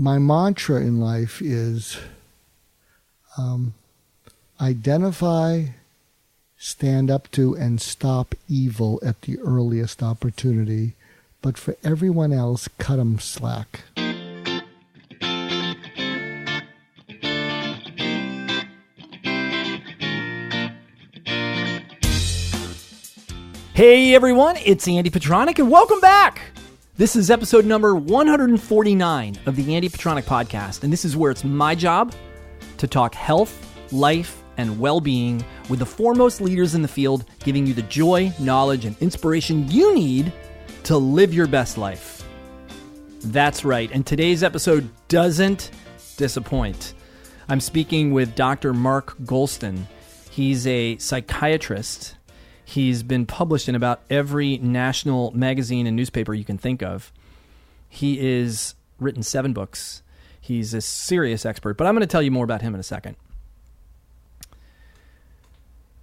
my mantra in life is identify, stand up to, and stop evil at the earliest opportunity. But for everyone else, cut them slack. Hey everyone, it's Andy Petronic and welcome back! This is episode number 149 of the Andy Petronic podcast, and this is where it's my job to talk health, life, and well-being with the foremost leaders in the field, giving you the joy, knowledge, and inspiration you need to live your best life. That's right, and today's episode doesn't disappoint. I'm speaking with Dr. Mark Goulston. He's a psychiatrist. He's been published in about every national magazine and newspaper you can think of. He has written 7 books. He's a serious expert, but I'm going to tell you more about him in a second.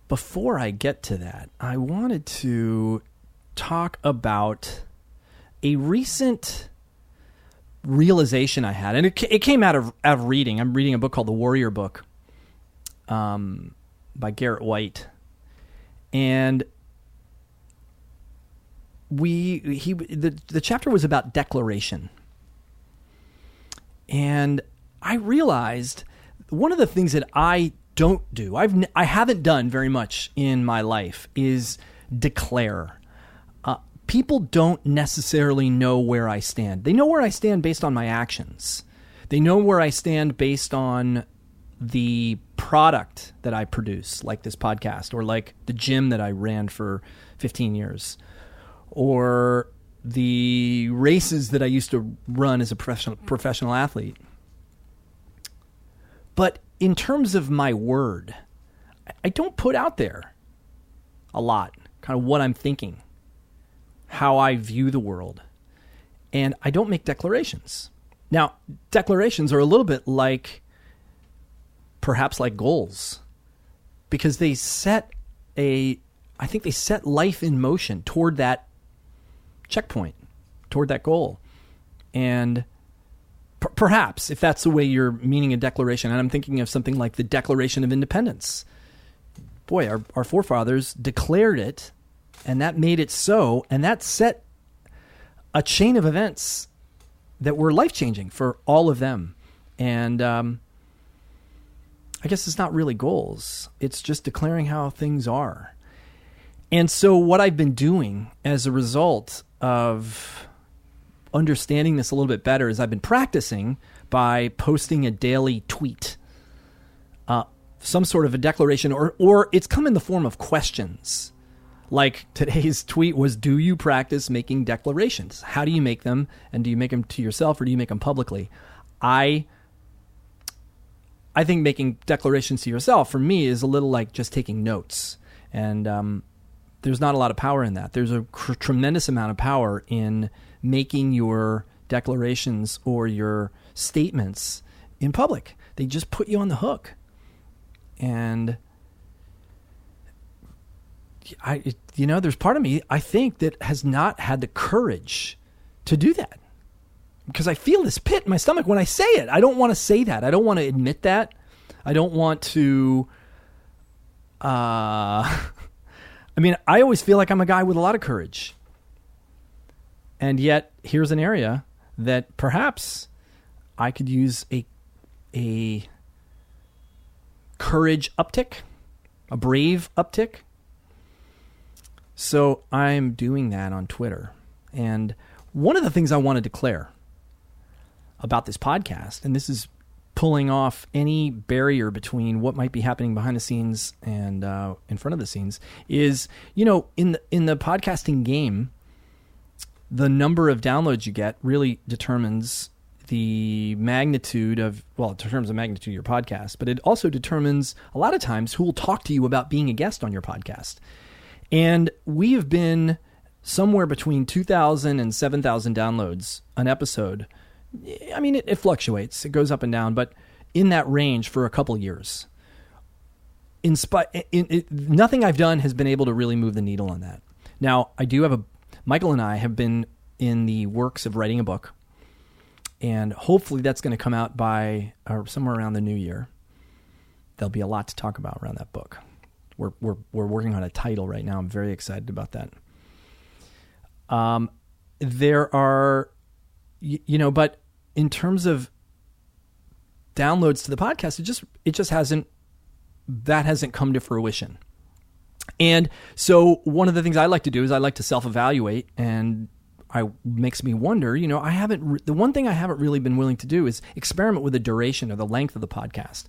Before I get to that, I wanted to talk about a recent realization I had, and it came out of reading. I'm reading a book called The Warrior Book by Garrett White. And the chapter was about declaration. And I realized one of the things that I don't do, I haven't done very much in my life, is declare. People don't necessarily know where I stand. They know where I stand based on my actions. They know where I stand based on the product that I produce, like this podcast, or like the gym that I ran for 15 years, or the races that I used to run as a professional athlete. But in terms of my word, I don't put out there a lot, kind of what I'm thinking, how I view the world, and I don't make declarations. Now, declarations are a little bit perhaps like goals, because they set life in motion toward that checkpoint, toward that goal. And perhaps if that's the way you're meaning a declaration, and I'm thinking of something like the Declaration of Independence. Boy, our forefathers declared it, and that made it so, and that set a chain of events that were life-changing for all of them. And I guess it's not really goals. It's just declaring how things are. And so what I've been doing as a result of understanding this a little bit better is I've been practicing by posting a daily tweet, some sort of a declaration, or it's come in the form of questions. Like today's tweet was, do you practice making declarations? How do you make them? And do you make them to yourself or do you make them publicly? I think making declarations to yourself, for me, is a little like just taking notes. And there's not a lot of power in that. There's a tremendous amount of power in making your declarations or your statements in public. They just put you on the hook. And there's part of me, I think, that has not had the courage to do that. Because I feel this pit in my stomach when I say it. I don't want to say that. I don't want to admit that. I don't want to... I always feel like I'm a guy with a lot of courage. And yet, here's an area that perhaps I could use a courage uptick, a brave uptick. So I'm doing that on Twitter. And one of the things I want to declare about this podcast, and this is pulling off any barrier between what might be happening behind the scenes and in front of the scenes, is, in the podcasting game, the number of downloads you get really determines the magnitude of, well, it determines the magnitude of your podcast, but it also determines a lot of times who will talk to you about being a guest on your podcast. And we have been somewhere between 2,000 and 7,000 downloads an episode. I mean, it fluctuates. It goes up and down, but in that range for a couple of years. Nothing I've done has been able to really move the needle on that. Now, Michael and I have been in the works of writing a book. And hopefully that's going to come out by somewhere around the new year. There'll be a lot to talk about around that book. We're working on a title right now. I'm very excited about that. There are, but in terms of downloads to the podcast, it just hasn't come to fruition. And so one of the things I like to do is I like to self-evaluate, and makes me wonder, the one thing I haven't really been willing to do is experiment with the duration or the length of the podcast.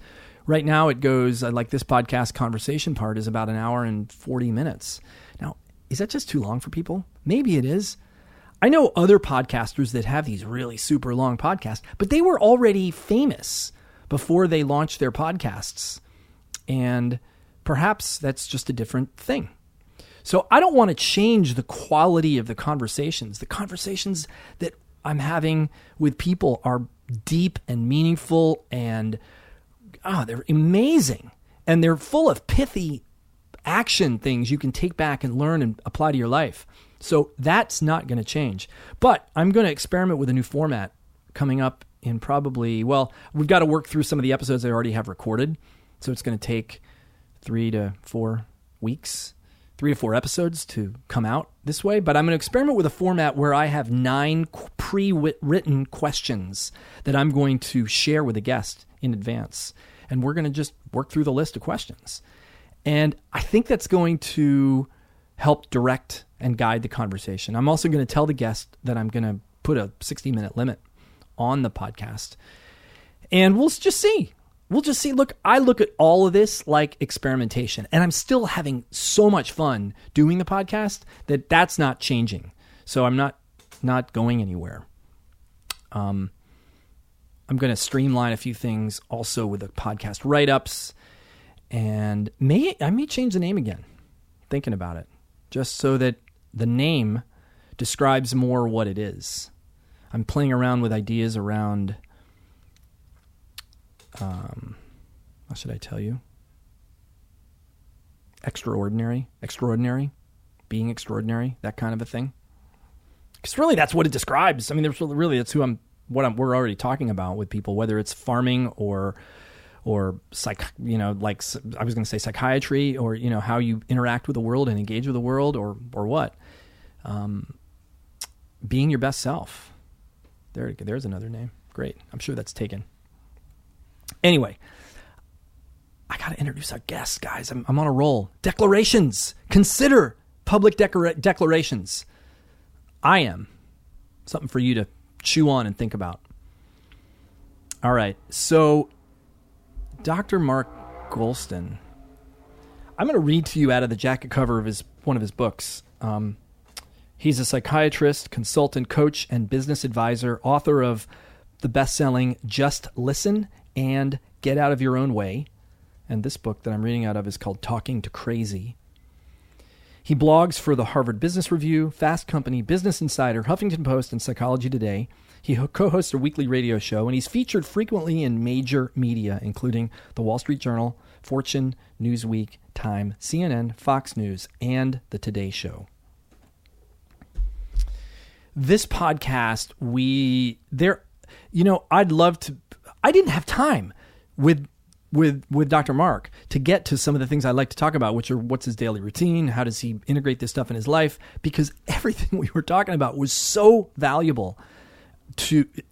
Right now it goes, like this podcast conversation part is about an hour and 40 minutes. Now, is that just too long for people? Maybe it is. I know other podcasters that have these really super long podcasts, but they were already famous before they launched their podcasts. And perhaps that's just a different thing. So I don't want to change the quality of the conversations. The conversations that I'm having with people are deep and meaningful, and they're amazing. And they're full of pithy action things you can take back and learn and apply to your life. So that's not going to change. But I'm going to experiment with a new format coming up in we've got to work through some of the episodes I already have recorded. So it's going to take 3 to 4 weeks, 3 to 4 episodes to come out this way. But I'm going to experiment with a format where I have 9 pre-written questions that I'm going to share with a guest in advance. And we're going to just work through the list of questions. And I think that's going to help direct and guide the conversation. I'm also going to tell the guest that I'm going to put a 60-minute limit on the podcast. And we'll just see. Look, I look at all of this like experimentation, and I'm still having so much fun doing the podcast that's not changing. So I'm not going anywhere. I'm going to streamline a few things also with the podcast write-ups, and I may change the name again, thinking about it, just so that the name describes more what it is. I'm playing around with ideas around, how should I tell you? Extraordinary, being extraordinary, that kind of a thing. Because really that's what it describes. I mean, that's we're already talking about with people, whether it's farming or like I was going to say psychiatry, or, how you interact with the world and engage with the world, or what. Being your best self. There's another name. Great. I'm sure that's taken. Anyway, I got to introduce our guest, guys. I'm on a roll. Declarations. Consider public declarations. I am. Something for you to chew on and think about. All right. So, Dr. Mark Goulston. I'm going to read to you out of the jacket cover of one of his books. He's a psychiatrist, consultant, coach, and business advisor, author of the bestselling Just Listen and Get Out of Your Own Way. And this book that I'm reading out of is called Talking to Crazy. He blogs for the Harvard Business Review, Fast Company, Business Insider, Huffington Post, and Psychology Today. He co-hosts a weekly radio show, and he's featured frequently in major media, including The Wall Street Journal, Fortune, Newsweek, Time, CNN, Fox News, and The Today Show. This podcast, I'd love to. I didn't have time with Dr. Mark to get to some of the things I like to talk about, which are what's his daily routine, how does he integrate this stuff in his life, because everything we were talking about was so valuable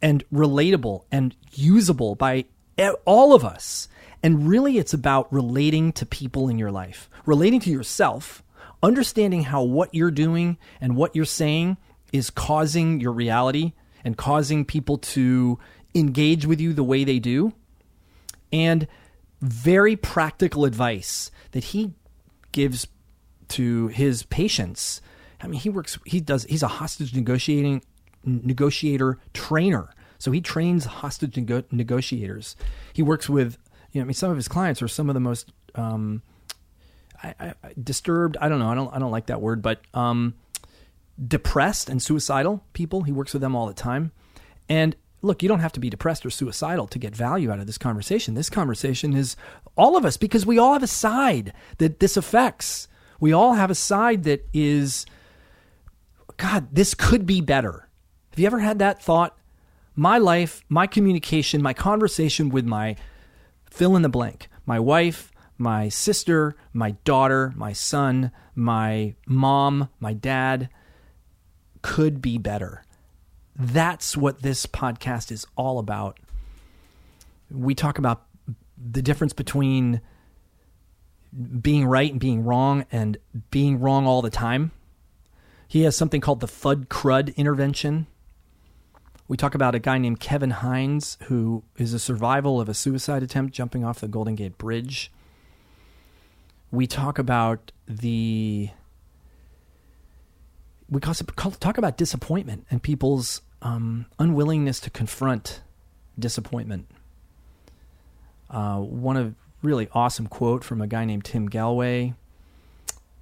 and relatable and usable by all of us. And really, it's about relating to people in your life, relating to yourself, understanding how what you're doing and what you're saying is causing your reality and causing people to engage with you the way they do. And very practical advice that he gives to his patients. I mean, he's a hostage negotiator trainer. So he trains hostage negotiators. He works with, some of his clients are some of the most disturbed. I don't know. I don't like that word, but depressed and suicidal people. He works with them all the time. And look, you don't have to be depressed or suicidal to get value out of this conversation. This conversation is all of us, because we all have a side that this affects. We all have a side that is, God, this could be better. Have you ever had that thought? my life, my communication, my conversation with my fill in the blank, my wife, my sister, my daughter, my son, my mom, my dad, could be better. That's what this podcast is all about. We talk about the difference between being right and being wrong all the time. He has something called the Fud Crud intervention. We talk about a guy named Kevin Hines, who is a survival of a suicide attempt jumping off the Golden Gate Bridge. We talk about talk about disappointment and people's unwillingness to confront disappointment. One really awesome quote from a guy named Tim Galway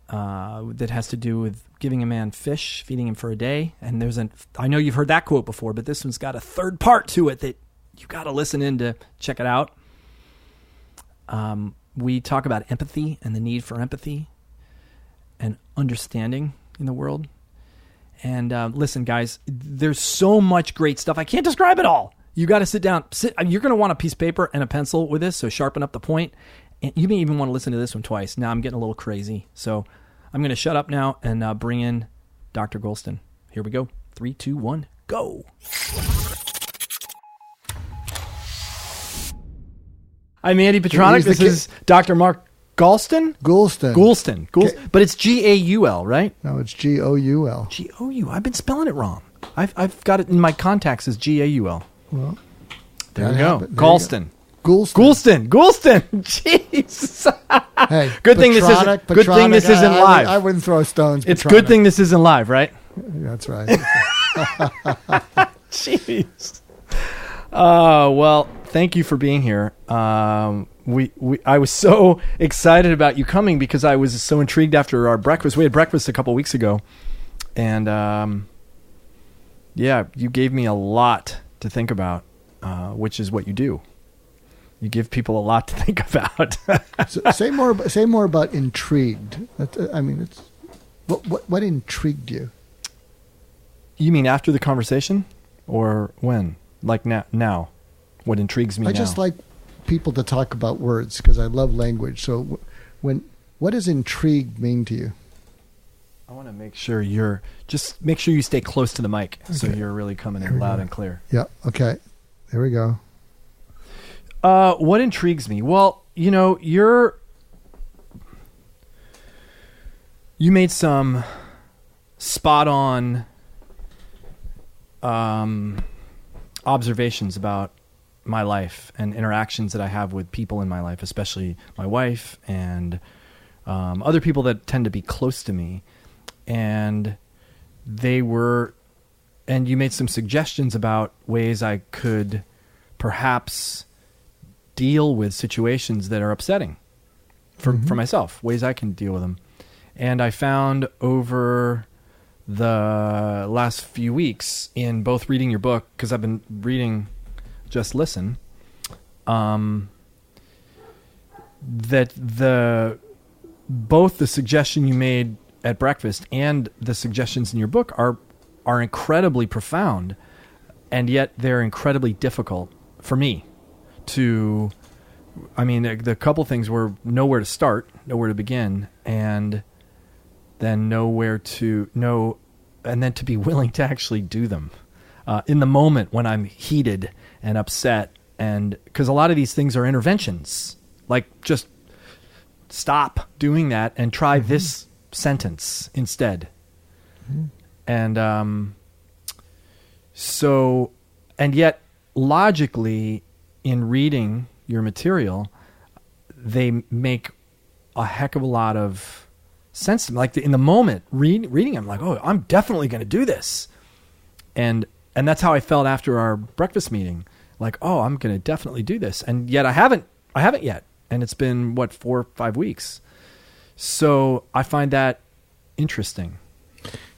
that has to do with giving a man fish, feeding him for a day. And I know you've heard that quote before, but this one's got a third part to it that you got to listen in to check it out. We talk about empathy and the need for empathy and understanding in the world. And listen, guys, there's so much great stuff. I can't describe it all. You got to sit down. You're going to want a piece of paper and a pencil with this, so sharpen up the point. And you may even want to listen to this one twice. Now I'm getting a little crazy. So I'm going to shut up now and bring in Dr. Goulston. Here we go. 3, 2, 1, go. I'm Andy Petronic. This is Dr. Mark Goulston? Goulston. But it's Gaul, right? No, it's Goul. G-O-U. I've been spelling it wrong. I've got it in my contacts as Gaul. Well, there we go. Goulston. Goulston. Jeez. Hey, good thing this isn't live. I wouldn't throw stones. It's good thing this isn't live, right? That's right. Jeez. Well, thank you for being here. I was so excited about you coming because I was so intrigued after our breakfast. We had breakfast a couple weeks ago, and you gave me a lot to think about, which is what you do. You give people a lot to think about. So say more about intrigued. It's what intrigued you? You mean after the conversation, or when? Like now? What intrigues me now? I just like people to talk about words because I love language. So what does intrigued mean to you? I want to make sure you stay close to the mic, okay, so you're really coming in loud and clear. Yeah. Okay. There we go. What intrigues me? Well, you made some spot on observations about my life and interactions that I have with people in my life, especially my wife and other people that tend to be close to me. And you made some suggestions about ways I could perhaps deal with situations that are upsetting for myself, ways I can deal with them. And I found over the last few weeks in both reading your book, because I've been reading Just Listen, that both the suggestion you made at breakfast and the suggestions in your book are incredibly profound, and yet they're incredibly difficult for me to. The couple things were nowhere to start, nowhere to begin, and then and then to be willing to actually do them in the moment when I'm heated and upset. And because a lot of these things are interventions, like just stop doing that and try this sentence instead. And and yet logically in reading your material, they make a heck of a lot of sense to me. Like in the moment reading, I'm like, oh, I'm definitely going to do this. And that's how I felt after our breakfast meeting. Like, oh, I'm going to definitely do this. And yet I haven't yet. And it's been 4 or 5 weeks. So I find that interesting.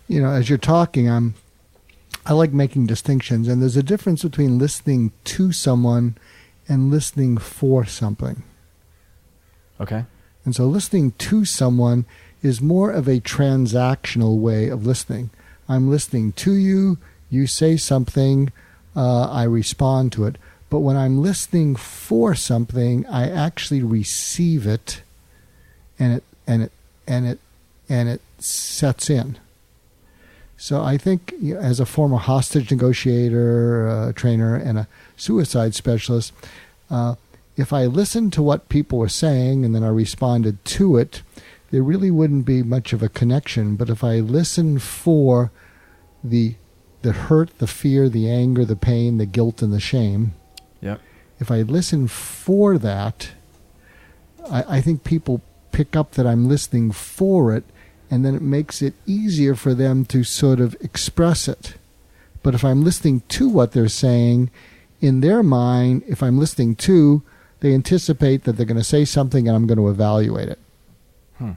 As you're talking, I like making distinctions, and there's a difference between listening to someone and listening for something. Okay. And so listening to someone is more of a transactional way of listening. I'm listening to you, you say something, I respond to it. But when I'm listening for something, I actually receive it, and it sets in. So I think, as a former hostage negotiator, trainer, and a suicide specialist, if I listened to what people were saying and then I responded to it, there really wouldn't be much of a connection. But if I listen for the hurt, the fear, the anger, the pain, the guilt, and the shame, if I listen for that, I think people pick up that I'm listening for it, and then it makes it easier for them to sort of express it. But if I'm listening to what they're saying, in their mind, if I'm listening to, they anticipate that they're going to say something and I'm going to evaluate it. And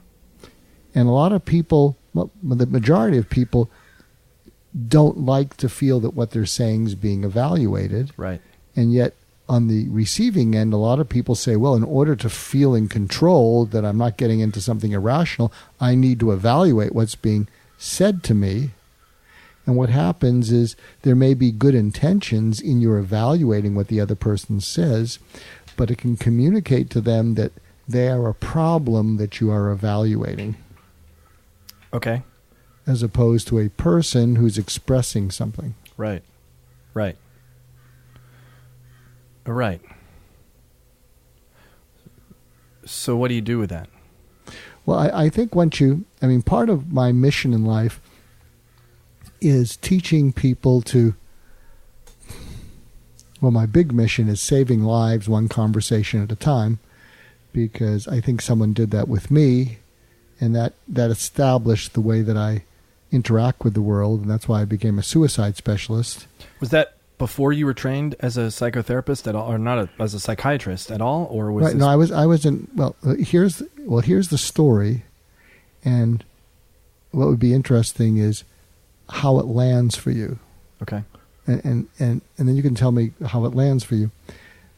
a lot of people, well, the majority of people, don't like to feel that what they're saying is being evaluated. Right. And yet, on the receiving end, a lot of people say, well, in order to feel in control, that I'm not getting into something irrational, I need to evaluate what's being said to me. And what happens is there may be good intentions in your evaluating what the other person says, but it can communicate to them that they are a problem that you are evaluating. Okay. As opposed to a person who's expressing something. Right. Right. Right. So what do you do with that? Well, I think part of my mission in life is teaching people to, well, my big mission is saving lives one conversation at a time, because I think someone did that with me, and that established the way that I interact with the world, and that's why I became a suicide specialist. Was that before you were trained as a psychotherapist at all, or not as a psychiatrist at all, or was right? No, I was in. Well, here's the story, and what would be interesting is how it lands for you. Okay. And then you can tell me how it lands for you.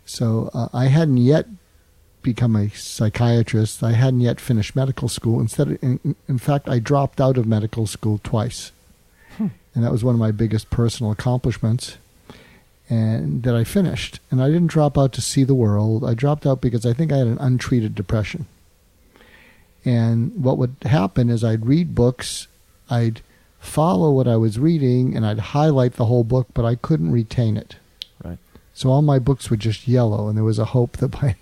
So I hadn't yet become a psychiatrist. I hadn't yet finished medical school. In fact, I dropped out of medical school twice. And that was one of my biggest personal accomplishments, and that I finished. And I didn't drop out to see the world. I dropped out because I think I had an untreated depression. And what would happen is I'd read books, I'd follow what I was reading, and I'd highlight the whole book, but I couldn't retain it. Right. So all my books were just yellow, and there was a hope that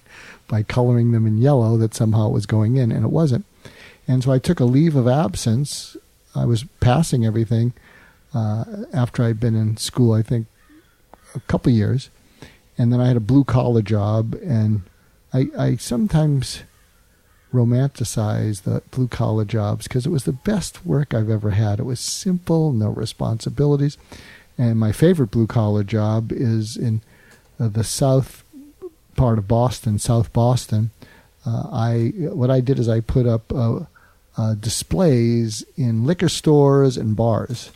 by coloring them in yellow that somehow it was going in, and it wasn't. And so I took a leave of absence. I was passing everything after I'd been in school, I think, a couple years. And then I had a blue-collar job, and I sometimes romanticize the blue-collar jobs because it was the best work I've ever had. It was simple, no responsibilities. And my favorite blue-collar job is in the south part of Boston, South Boston. What I did is I put up displays in liquor stores and bars.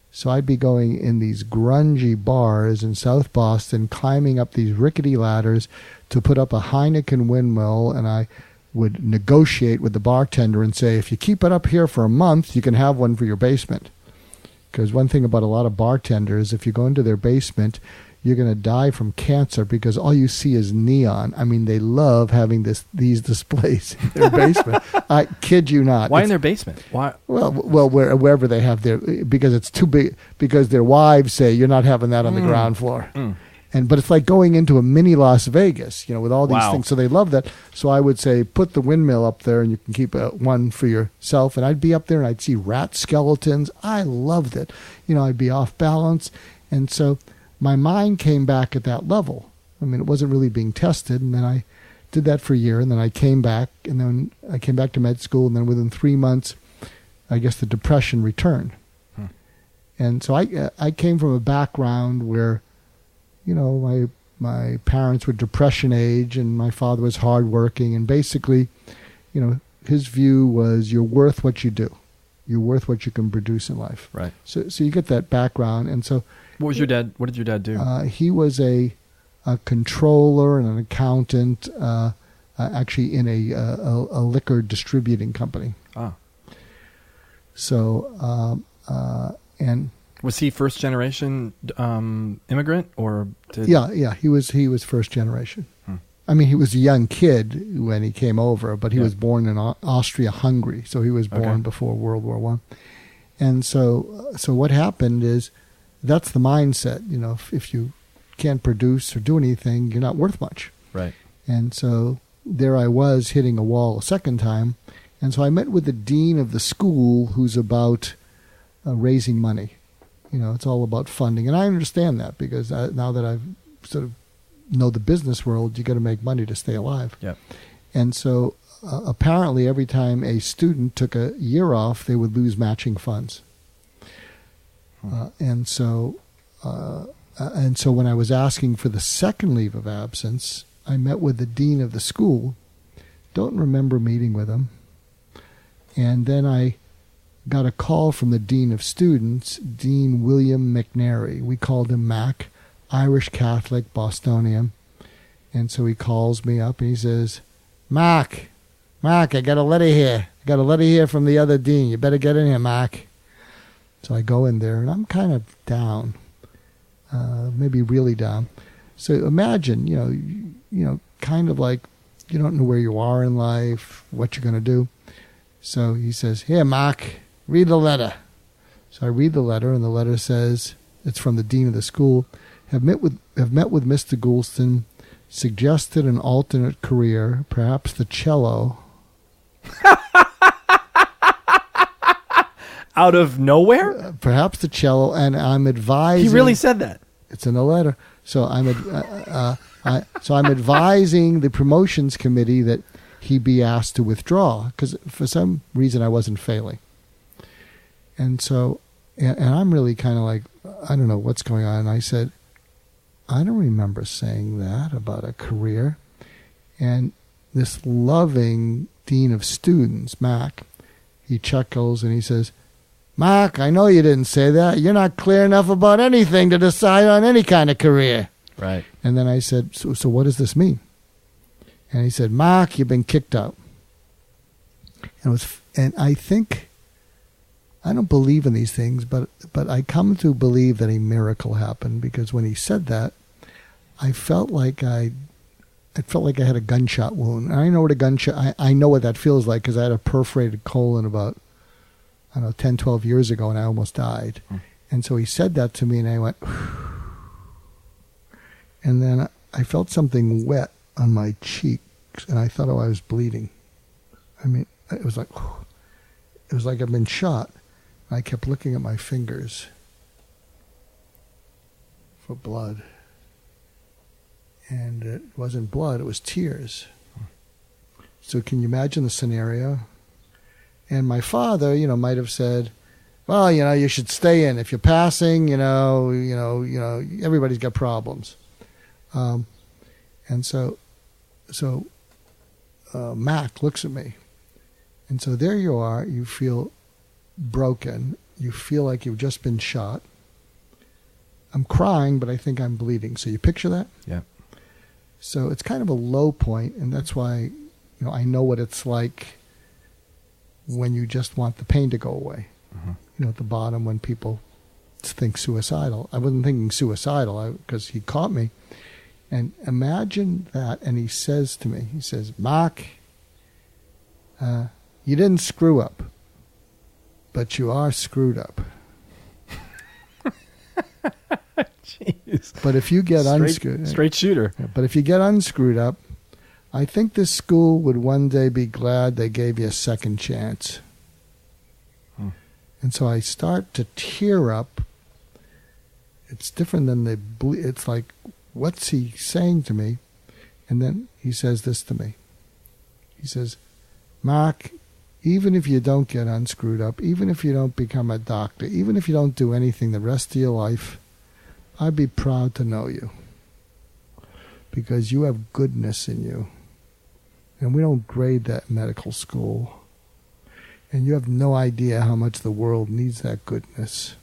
So I'd be going in these grungy bars in South Boston, climbing up these rickety ladders to put up a Heineken windmill, and I would negotiate with the bartender and say, if you keep it up here for a month, you can have one for your basement. Because one thing about a lot of bartenders, if you go into their basement, you're going to die from cancer because all you see is neon. I mean, they love having these displays in their basement. I kid you not. Why in their basement? Why? Well, wherever they have because it's too big, because their wives say, you're not having that on the ground floor. But it's like going into a mini Las Vegas, with all these things. So they love that. So I would say, put the windmill up there and you can keep one for yourself. And I'd be up there and I'd see rat skeletons. I loved it. I'd be off balance. And so my mind came back at that level. I mean, it wasn't really being tested. And then I did that for a year. And then I came back. And then I came back to med school. And then within 3 months, I guess the depression returned. And so I came from a background where, my parents were depression age and my father was hardworking. And basically, his view was you're worth what you do. You're worth what you can produce in life. Right. So you get that background. And so what did your dad do? He was a controller and an accountant, actually in a liquor distributing company. Ah. So, and Was he first generation immigrant or? Yeah. He was first generation. I mean, he was a young kid when he came over, but he was born in Austria-Hungary, so he was born before World War I. And so what happened is, that's the mindset. You know, if you can't produce or do anything, you're not worth much. Right. And so there I was hitting a wall a second time, and so I met with the dean of the school, who's about raising money. You know, it's all about funding, and I understand that because now that I've sort of know the business world, you got to make money to stay alive. Yeah. And so apparently every time a student took a year off, they would lose matching funds. And so when I was asking for the second leave of absence, I met with the dean of the school. Don't remember meeting with him. And then I got a call from the dean of students, Dean William McNary. We called him Mac. Irish Catholic, Bostonian. And so he calls me up and he says, Mark, I got a letter here. I got a letter here from the other dean. You better get in here, Mark. So I go in there and I'm kind of down, maybe really down. So imagine, you know, kind of like you don't know where you are in life, what you're going to do. So he says, here, Mark, read the letter. So I read the letter, and the letter says, it's from the dean of the school. Have met with Mr. Goulston, suggested an alternate career, perhaps the cello. Out of nowhere? Perhaps the cello, and I'm advising. He really said that. It's in the letter. So I'm advising the promotions committee that he be asked to withdraw because for some reason I wasn't failing. And so, and I'm really kind of like, I don't know what's going on. And I said, I don't remember saying that about a career. And this loving dean of students, Mac, he chuckles and he says, Mark, I know you didn't say that. You're not clear enough about anything to decide on any kind of career. Right. And then I said, so what does this mean? And he said, Mark, you've been kicked out. And I think, I don't believe in these things, but I come to believe that a miracle happened because when he said that, I felt like I had a gunshot wound. And I know what I know what that feels like because I had a perforated colon about, 10, 12 years ago, and I almost died. And so he said that to me, and I went, and then I felt something wet on my cheeks, and I thought, I was bleeding. I mean, it was like I'd been shot. I kept looking at my fingers for blood. And it wasn't blood, it was tears. So can you imagine the scenario? And my father, might have said, well, you should stay in. If you're passing, everybody's got problems. And so Mac looks at me. And so there you are, you feel broken. You feel like you've just been shot. I'm crying, but I think I'm bleeding. So you picture that? Yeah. So it's kind of a low point, and that's why, I know what it's like when you just want the pain to go away. Mm-hmm. At the bottom when people think suicidal. I wasn't thinking suicidal because he caught me. And imagine that, and he says to me, Mark, you didn't screw up, but you are screwed up. Jeez. But if you get unscrewed... Straight shooter. But if you get unscrewed up, I think this school would one day be glad they gave you a second chance. And so I start to tear up. It's different than it's like, what's he saying to me? And then he says this to me. He says, Mark, even if you don't get unscrewed up, even if you don't become a doctor, even if you don't do anything the rest of your life, I'd be proud to know you. Because you have goodness in you. And we don't grade that in medical school. And you have no idea how much the world needs that goodness.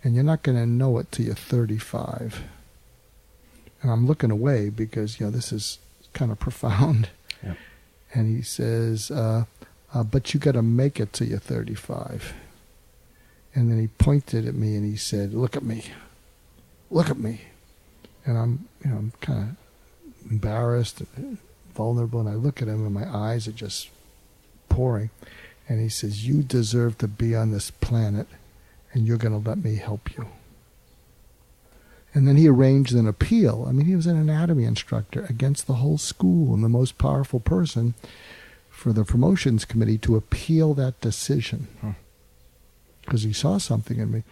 And you're not going to know it till you're 35. And I'm looking away because, this is kind of profound. Yeah. And he says, but you got to make it till you're 35. And then he pointed at me and he said, "Look at me. Look at me." And I'm kind of embarrassed, vulnerable, and I look at him and my eyes are just pouring. And he says, "You deserve to be on this planet, and you're going to let me help you." And then he arranged an appeal. I mean, he was an anatomy instructor against the whole school and the most powerful person for the promotions committee to appeal that decision. Because he saw something in me.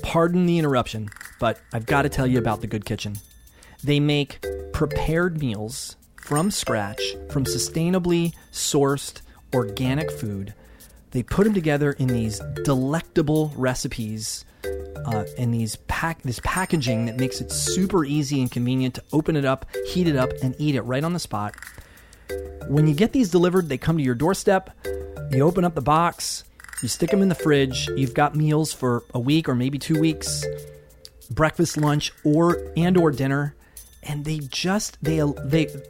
Pardon the interruption, but I've got to tell you about The Good Kitchen. They make prepared meals from scratch, from sustainably sourced organic food. They put them together in these delectable recipes, in this packaging that makes it super easy and convenient to open it up, heat it up, and eat it right on the spot. When you get these delivered, they come to your doorstep. You open up the box. You stick them in the fridge. You've got meals for a week or maybe 2 weeks, breakfast, lunch, or dinner. And they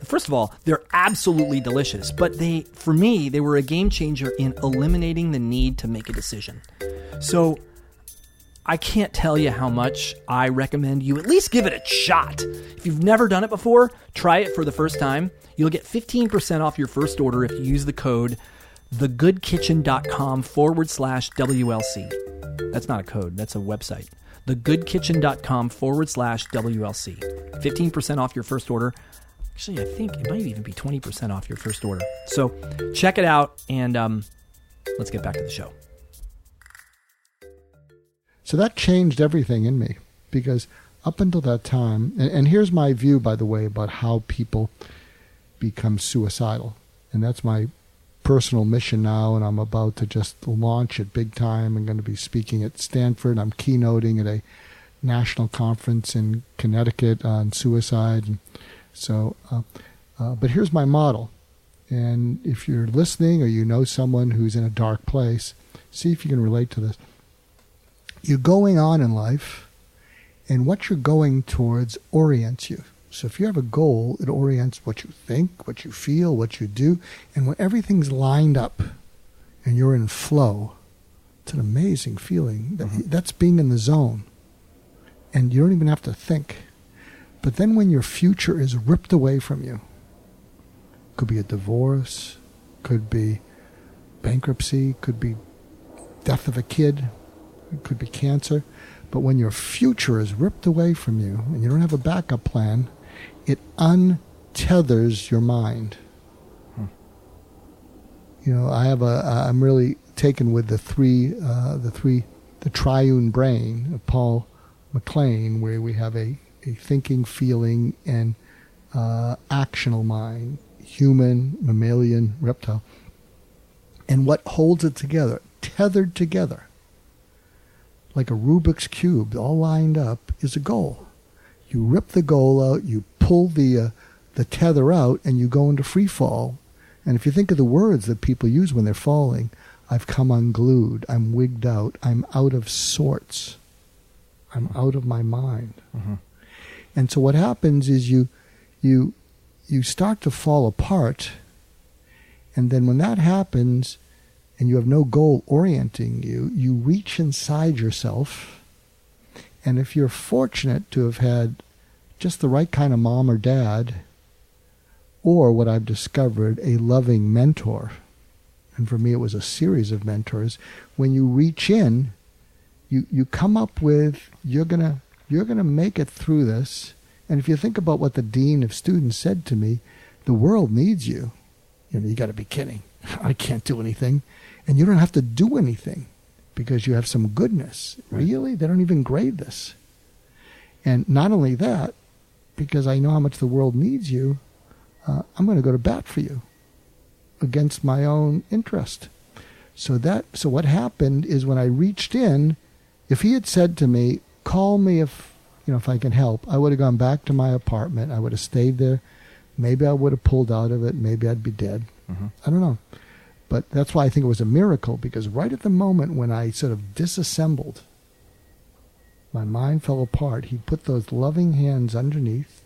first of all, they're absolutely delicious. But for me, they were a game changer in eliminating the need to make a decision. So I can't tell you how much I recommend you at least give it a shot. If you've never done it before, try it for the first time. You'll get 15% off your first order if you use the code thegoodkitchen.com/WLC. That's not a code, that's a website. thegoodkitchen.com/WLC. 15% off your first order. Actually, I think it might even be 20% off your first order. So check it out, and let's get back to the show. So that changed everything in me, because up until that time, and here's my view, by the way, about how people become suicidal. And that's my personal mission now, and I'm about to just launch it big time. I'm going to be speaking at Stanford. I'm keynoting at a national conference in Connecticut on suicide. And so, but here's my model. And if you're listening or you know someone who's in a dark place, see if you can relate to this. You're going on in life, and what you're going towards orients you. So if you have a goal, it orients what you think, what you feel, what you do. And when everything's lined up and you're in flow, it's an amazing feeling. That's being in the zone. And you don't even have to think. But then when your future is ripped away from you, could be a divorce, could be bankruptcy, could be death of a kid, it could be cancer. But when your future is ripped away from you and you don't have a backup plan, it untethers your mind. You know, I'm really taken with the triune brain of Paul MacLean, where we have a thinking, feeling, and actional mind, human, mammalian, reptile. And what holds it together, tethered together, like a Rubik's Cube, all lined up, is a goal. You rip the goal out, you pull the tether out, and you go into free fall. And if you think of the words that people use when they're falling, I've come unglued, I'm wigged out, I'm out of sorts, I'm out of my mind. Mm-hmm. And so what happens is you start to fall apart, and then when that happens, and you have no goal orienting you, you reach inside yourself. And if you're fortunate to have had just the right kind of mom or dad, or what I've discovered, a loving mentor, and for me it was a series of mentors, when you reach in, you come up with, you're gonna make it through this. And if you think about what the dean of students said to me, the world needs you. You know, you got to be kidding. I can't do anything. And you don't have to do anything because you have some goodness. Right. Really? They don't even grade this. And not only that, because I know how much the world needs you, I'm going to go to bat for you against my own interest. So what happened is when I reached in, if he had said to me, call me if I can help, I would have gone back to my apartment. I would have stayed there. Maybe I would have pulled out of it. Maybe I'd be dead. Mm-hmm. I don't know. But that's why I think it was a miracle, because right at the moment when I sort of disassembled, my mind fell apart, he put those loving hands underneath,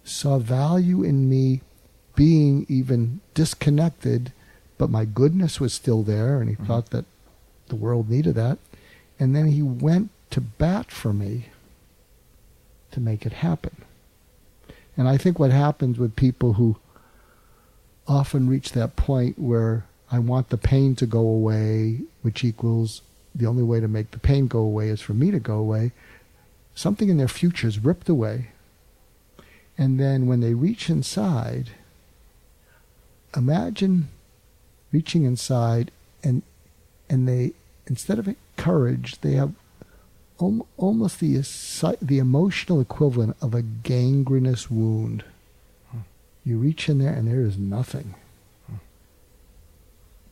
saw value in me being even disconnected, but my goodness was still there, and he thought that the world needed that. And then he went to bat for me to make it happen. And I think what happens with people who often reach that point where I want the pain to go away, which equals the only way to make the pain go away is for me to go away, something in their future is ripped away. And then when they reach inside, imagine reaching inside and they, instead of courage, they have almost the emotional equivalent of a gangrenous wound. You reach in there and there is nothing.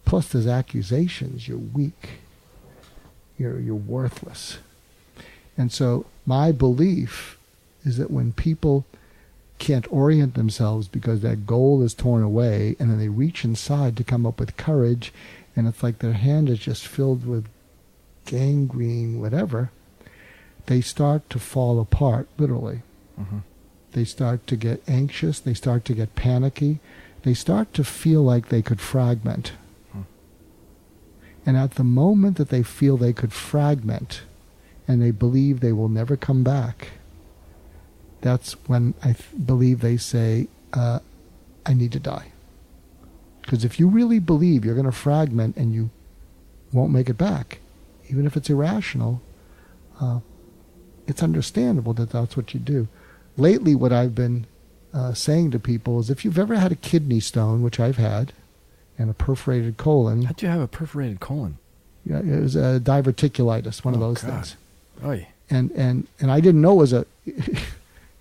Plus there's accusations. You're weak. You're worthless. And so my belief is that when people can't orient themselves because that goal is torn away, and then they reach inside to come up with courage, and it's like their hand is just filled with gangrene, whatever, they start to fall apart, literally. Mm-hmm. They start to get anxious. They start to get panicky. They start to feel like they could fragment. And at the moment that they feel they could fragment and they believe they will never come back, that's when I believe they say, I need to die. Because if you really believe you're going to fragment and you won't make it back, even if it's irrational, it's understandable that that's what you do. Lately, what I've been saying to people is if you've ever had a kidney stone, which I've had, and a perforated colon. How'd you have a perforated colon? Yeah, it was a diverticulitis, one of those things. Oy. And I didn't know it was a...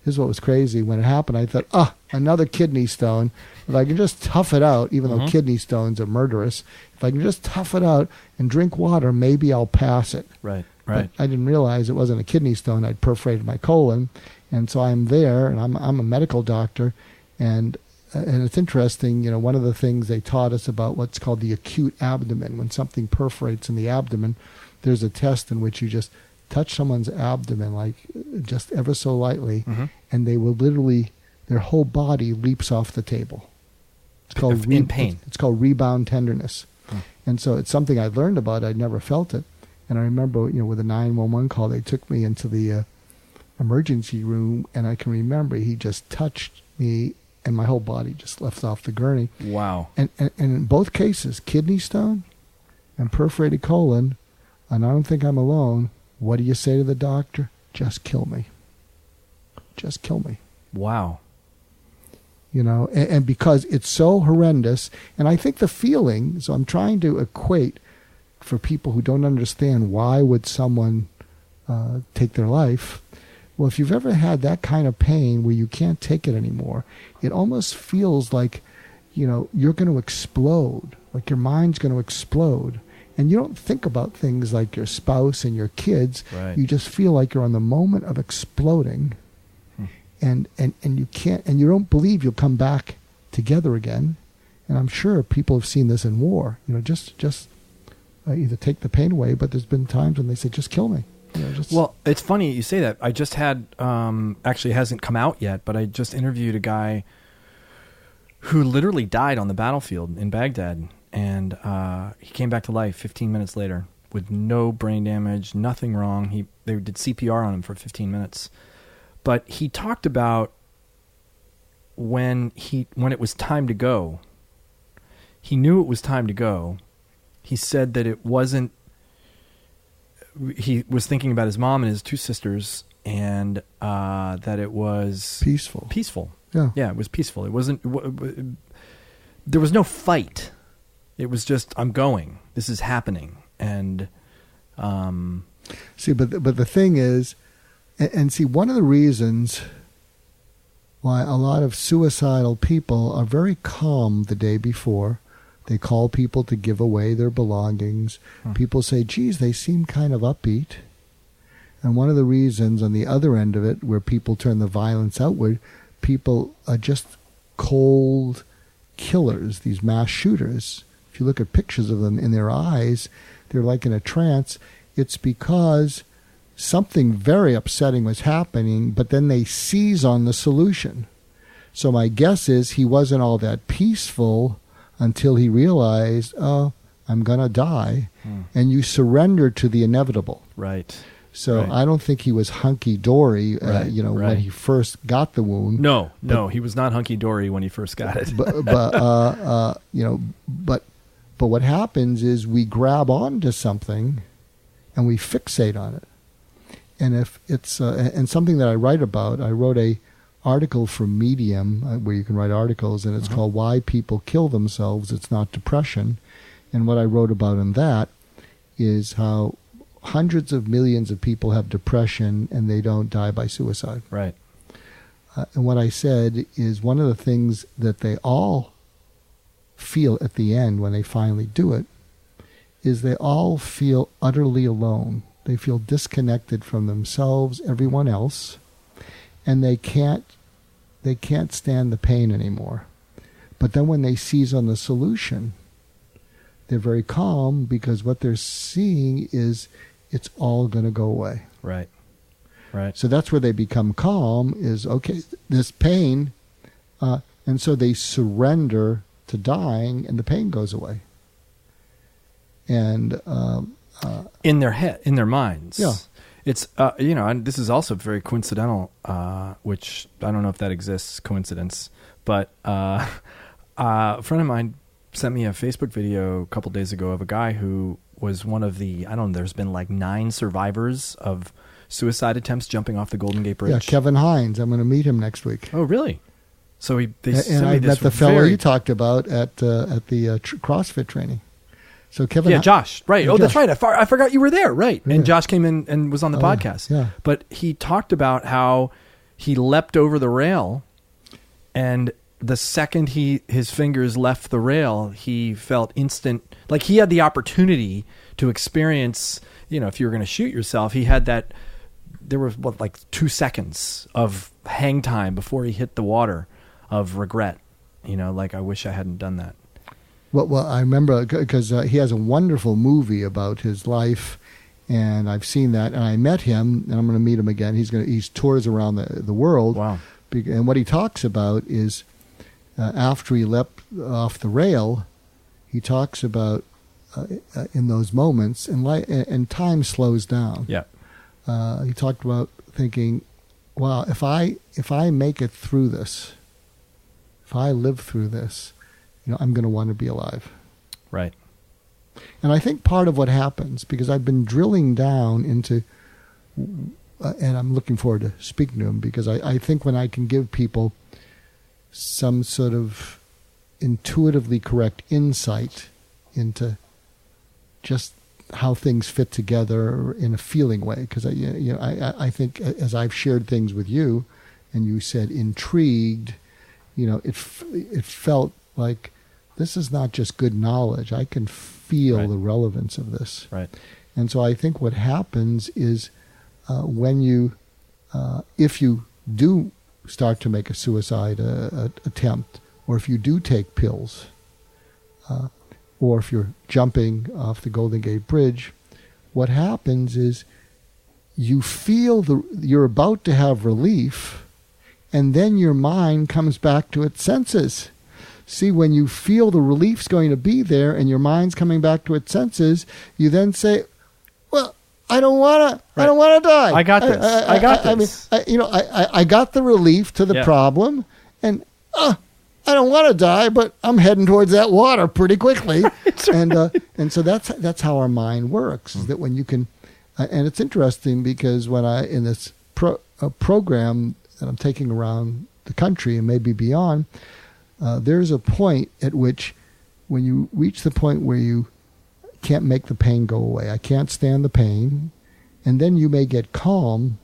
Here's what was crazy. When it happened, I thought, another kidney stone. If I can just tough it out, even though kidney stones are murderous, if I can just tough it out and drink water, maybe I'll pass it. Right. But I didn't realize it wasn't a kidney stone. I'd perforated my colon. And so I'm there, and I'm a medical doctor, and it's interesting, one of the things they taught us about what's called the acute abdomen. When something perforates in the abdomen, there's a test in which you just touch someone's abdomen, like just ever so lightly, and they will literally, their whole body leaps off the table. It's called in pain. It's called rebound tenderness. And so it's something I learned about. I'd never felt it. And I remember, with a 911 call, they took me into the emergency room, and I can remember he just touched me, and my whole body just left off the gurney. Wow. And in both cases, kidney stone and perforated colon, and I don't think I'm alone, what do you say to the doctor? Just kill me. Just kill me. Wow. And because it's so horrendous, and I think the feeling, so I'm trying to equate for people who don't understand why would someone take their life. Well, if you've ever had that kind of pain where you can't take it anymore, it almost feels like, you're going to explode, like your mind's going to explode. And you don't think about things like your spouse and your kids. Right. You just feel like you're on the moment of exploding. And you can't, and you don't believe you'll come back together again. And I'm sure people have seen this in war. Just either take the pain away, but there's been times when they say, just kill me. Well, it's funny you say that. I just had, actually hasn't come out yet, but I just interviewed a guy who literally died on the battlefield in Baghdad. And he came back to life 15 minutes later with no brain damage, nothing wrong. They did CPR on him for 15 minutes. But he talked about when it was time to go, he knew it was time to go. He said that it wasn't, he was thinking about his mom and his two sisters, and that it was peaceful. Yeah, it was peaceful. It wasn't, there was no fight. It was just, I'm going. This is happening. And see, but the thing is, and see, one of the reasons why a lot of suicidal people are very calm the day before, they call people to give away their belongings. People say, geez, they seem kind of upbeat. And one of the reasons on the other end of it, where people turn the violence outward, people are just cold killers, these mass shooters. If you look at pictures of them in their eyes, they're like in a trance. It's because something very upsetting was happening, but then they seize on the solution. So my guess is he wasn't all that peaceful until he realized, I'm going to die. and you surrender to the inevitable. Right. So I don't think he was hunky-dory, when he first got the wound. No, he was not hunky-dory when he first got it. But what happens is we grab onto something and we fixate on it. And if it's and something that I write about, I wrote a article for Medium where you can write articles, and it's called "Why People Kill Themselves. It's Not Depression." And what I wrote about in that is how hundreds of millions of people have depression and they don't die by suicide. Right. And what I said is one of the things that they all feel at the end when they finally do it is they all feel utterly alone. They feel disconnected from themselves, everyone else, and they can't stand the pain anymore. But then when they seize on the solution, they're very calm because what they're seeing is it's all going to go away. Right. Right. So that's where they become calm is, okay, this pain, and so they surrender to dying and the pain goes away. And in their head, in their minds. Yeah. It's, and this is also very coincidental, which I don't know if that exists, coincidence, but a friend of mine sent me a Facebook video a couple days ago of a guy who was one of the, there's been like 9 survivors of suicide attempts jumping off the Golden Gate Bridge. Yeah, Kevin Hines. I'm going to meet him next week. Oh, really? So I met the fellow you talked about at the CrossFit training. So Kevin, yeah, Josh, right? Oh, Josh. That's right. I forgot you were there, right? Yeah. And Josh came in and was on the podcast. Yeah. But he talked about how he leapt over the rail, and the second his fingers left the rail, he felt instant, like he had the opportunity to experience. If you were going to shoot yourself, he had that. There was 2 seconds of hang time before he hit the water of regret. I wish I hadn't done that. Well, I remember because he has a wonderful movie about his life, and I've seen that. And I met him, and I'm going to meet him again. He tours around the world. Wow! And what he talks about is after he leapt off the rail, he talks about in those moments, and time slows down. Yeah. He talked about thinking, "Wow, if I make it through this, if I live through this." I'm going to want to be alive. Right. And I think part of what happens, because I've been drilling down into, and I'm looking forward to speaking to him, because I think when I can give people some sort of intuitively correct insight into just how things fit together in a feeling way, because I think as I've shared things with you, and you said intrigued, it felt like this is not just good knowledge. I can feel the relevance of this. Right. And so I think what happens is when you, if you do start to make a suicide attempt, or if you do take pills, or if you're jumping off the Golden Gate Bridge, what happens is you feel you're about to have relief, and then your mind comes back to its senses. See, when you feel the relief's going to be there and your mind's coming back to its senses, you then say, "Well, I don't want to. I don't want to die. I got this. I got this. I got the relief to the problem, and I don't want to die, but I'm heading towards that water pretty quickly." And so that's how our mind works. Is that when you can, and it's interesting because when in this program that I'm taking around the country and maybe beyond. There's a point at which when you reach the point where you can't make the pain go away, I can't stand the pain, and then you may get calm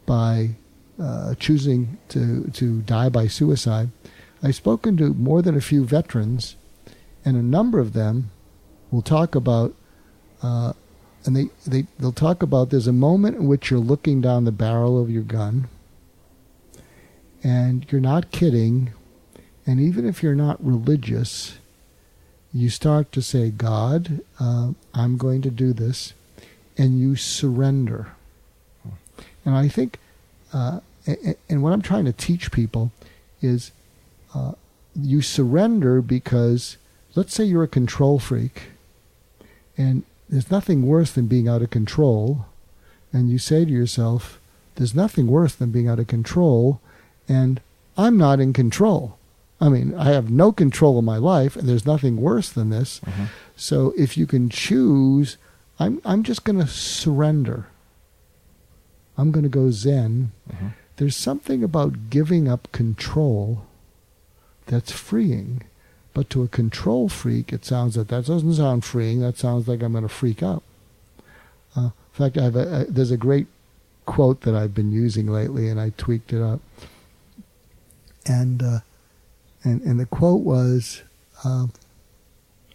by choosing to die by suicide. I've spoken to more than a few veterans, and a number of them will talk about, and they'll talk about there's a moment in which you're looking down the barrel of your gun, and you're not kidding. And even if you're not religious, you start to say, "God, I'm going to do this," and you surrender. And I think, and what I'm trying to teach people is you surrender because, let's say you're a control freak, and there's nothing worse than being out of control. And you say to yourself, there's nothing worse than being out of control, and I'm not in control. I mean, I have no control of my life, and there's nothing worse than this. Mm-hmm. So if you can choose, I'm just going to surrender. I'm going to go Zen. Mm-hmm. There's something about giving up control that's freeing. But to a control freak, it sounds that doesn't sound freeing. That sounds like I'm going to freak out. In fact, there's a great quote that I've been using lately, and I tweaked it up. And the quote was,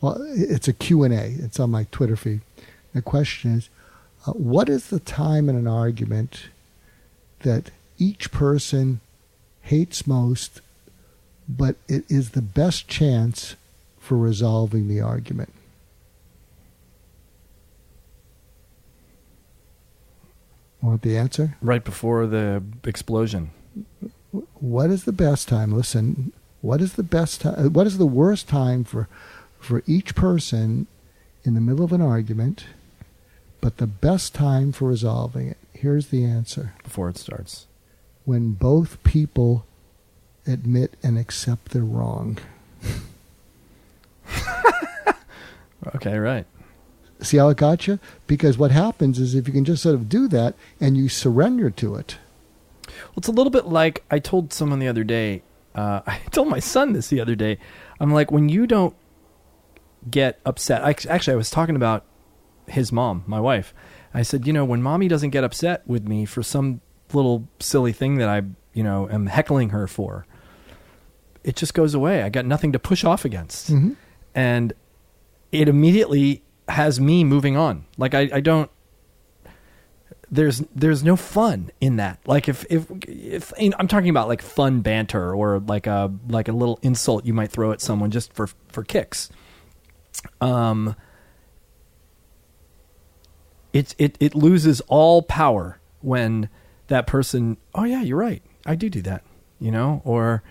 it's a Q&A. It's on my Twitter feed. The question is, what is the time in an argument that each person hates most, but it is the best chance for resolving the argument? Want the answer? Right before the explosion. What is the best time? Listen, what is the best time? What is the worst time for each person in the middle of an argument, but the best time for resolving it? Here's the answer. Before it starts. When both people admit and accept they're wrong. Okay, right. See how it got you? Because what happens is if you can just sort of do that and you surrender to it. Well, it's a little bit like I told someone the other day, I told my son this the other day. I'm like, when you don't get upset, actually I was talking about his mom, my wife. I said, when mommy doesn't get upset with me for some little silly thing that I, am heckling her for, it just goes away. I got nothing to push off against. Mm-hmm. And it immediately has me moving on. Like I don't, there's no fun in that. Like if I'm talking about like fun banter or like a little insult you might throw at someone just for kicks. It loses all power when that person, oh yeah, you're right, I do that, or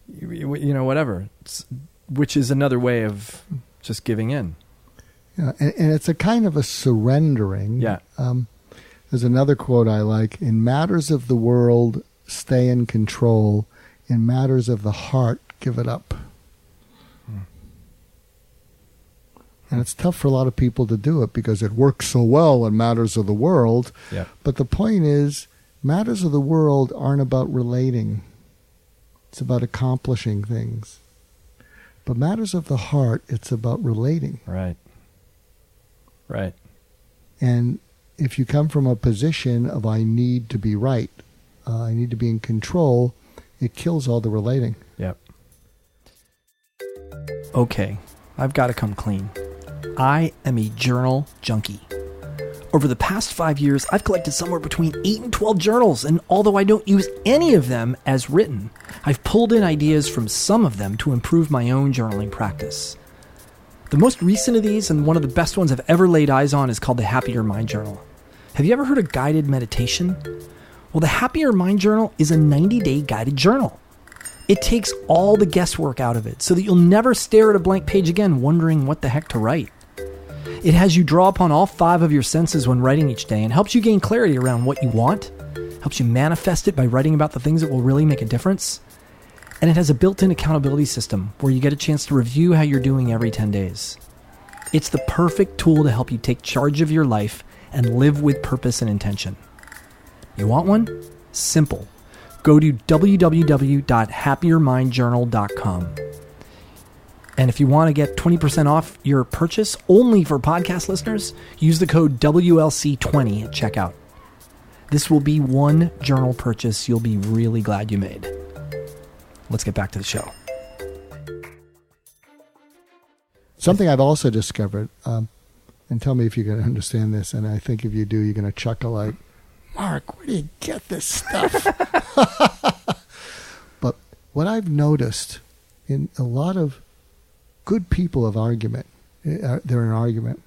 whatever, which is another way of just giving in. Yeah, and it's a kind of a surrendering. Yeah. There's another quote I like. In matters of the world, stay in control. In matters of the heart, give it up. And it's tough for a lot of people to do it because it works so well in matters of the world. Yeah. But the point is, matters of the world aren't about relating. It's about accomplishing things. But matters of the heart, it's about relating. Right. Right. And if you come from a position of I need to be right, I need to be in control, it kills all the relating. Yep. Okay, I've got to come clean. I am a journal junkie. Over the past 5 years, I've collected somewhere between 8 and 12 journals, and although I don't use any of them as written, I've pulled in ideas from some of them to improve my own journaling practice. The most recent of these, and one of the best ones I've ever laid eyes on, is called the Happier Mind Journal. Have you ever heard of guided meditation? Well, the Happier Mind Journal is a 90-day guided journal. It takes all the guesswork out of it so that you'll never stare at a blank page again wondering what the heck to write. It has you draw upon all 5 of your senses when writing each day and helps you gain clarity around what you want, helps you manifest it by writing about the things that will really make a difference, and it has a built-in accountability system where you get a chance to review how you're doing every 10 days. It's the perfect tool to help you take charge of your life and live with purpose and intention. You want one? Simple. Go to www.happiermindjournal.com. And if you want to get 20% off your purchase only for podcast listeners, use the code WLC20 at checkout. This will be one journal purchase you'll be really glad you made. Let's get back to the show. Something I've also discovered, and tell me if you can understand this, and I think if you do, you're going to chuckle like, Mark, where do you get this stuff? But what I've noticed in a lot of good people of argument, they're in an argument,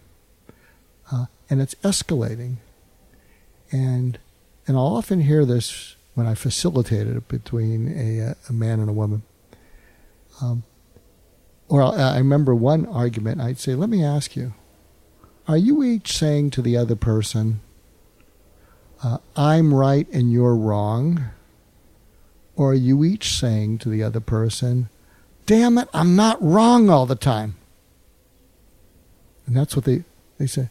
and it's escalating. And I'll often hear this when I facilitated it between a man and a woman. I remember one argument, I'd say, let me ask you, are you each saying to the other person, I'm right and you're wrong? Or are you each saying to the other person, damn it, I'm not wrong all the time? And that's what they say.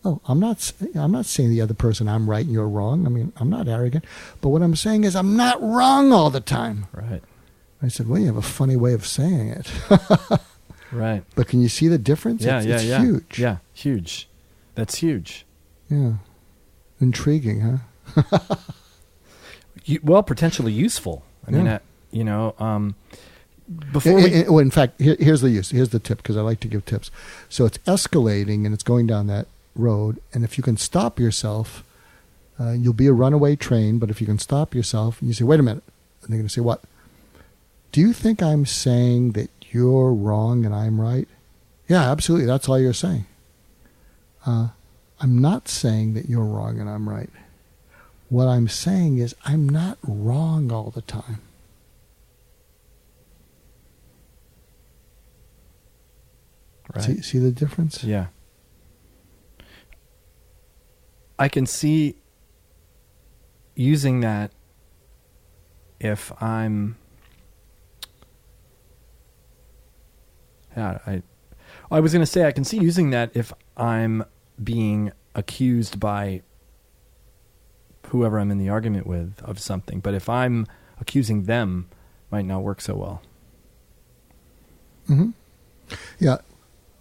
Oh, I'm not saying to the other person, I'm right and you're wrong. I mean, I'm not arrogant. But what I'm saying is I'm not wrong all the time. Right. I said, well, you have a funny way of saying it. Right. But can you see the difference? Yeah, it's yeah. huge. Yeah, huge. That's huge. Yeah. Intriguing, huh? Well, potentially useful. I mean, before in fact, here's the tip, because I like to give tips. So it's escalating and it's going down that road. And if you can stop yourself, you'll be a runaway train. But if you can stop yourself and you say, wait a minute, and they're going to say, what? Do you think I'm saying that you're wrong and I'm right? Yeah, absolutely. That's all you're saying. I'm not saying that you're wrong and I'm right. What I'm saying is I'm not wrong all the time. Right. See the difference? Yeah. I can see using that if I'm... I was going to say I can see using that if I'm being accused by whoever I'm in the argument with of something. But if I'm accusing them, might not work so well. Mm-hmm. Yeah.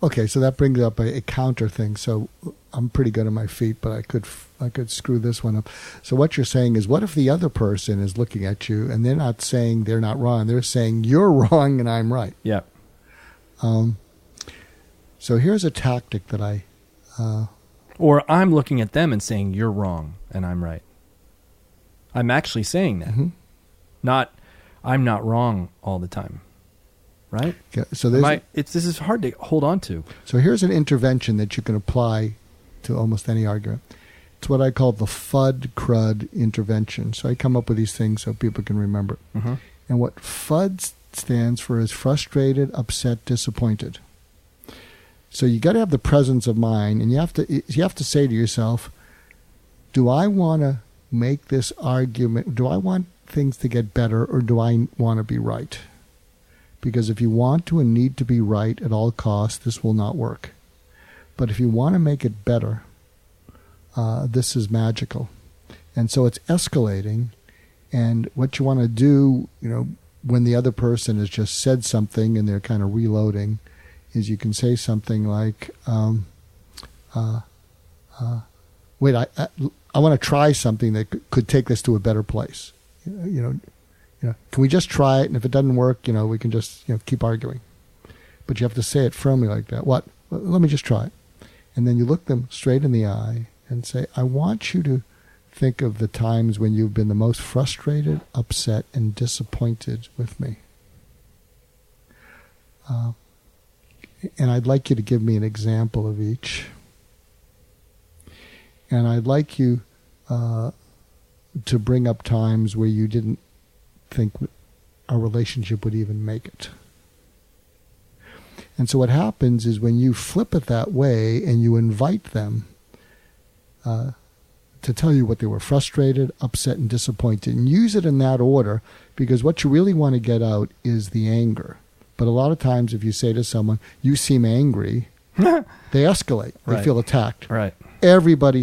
Okay, so that brings up a counter thing. So I'm pretty good on my feet, but I could screw this one up. So what you're saying is, what if the other person is looking at you and they're not saying they're not wrong? They're saying you're wrong and I'm right. Yeah. So here's a tactic that or I'm looking at them and saying you're wrong and I'm right. I'm actually saying that. Mm-hmm. Not I'm not wrong all the time. Right? Okay, so this is hard to hold on to. So here's an intervention that you can apply to almost any argument. It's what I call the Fud Crud intervention. So I come up with these things so people can remember. Mm-hmm. And what FUD stands for is frustrated, upset, disappointed. So you got to have the presence of mind, and you have to say to yourself, do I want to make this argument? Do I want things to get better, or do I want to be right? Because if you want to and need to be right at all costs, this will not work. But if you want to make it better, this is magical. And so it's escalating. And what you want to do, when the other person has just said something and they're kind of reloading, is you can say something like, wait, I want to try something that could take this to a better place. Can we just try it? And if it doesn't work, we can just, keep arguing. But you have to say it firmly like that. What? Let me just try it. And then you look them straight in the eye and say, I want you to think of the times when you've been the most frustrated, upset, and disappointed with me. And I'd like you to give me an example of each. And I'd like you to bring up times where you didn't think our relationship would even make it. And so what happens is when you flip it that way and you invite them to tell you what they were frustrated, upset, and disappointed, and use it in that order, because what you really want to get out is the anger. But a lot of times if you say to someone, you seem angry, they escalate. They feel attacked. Right. Everybody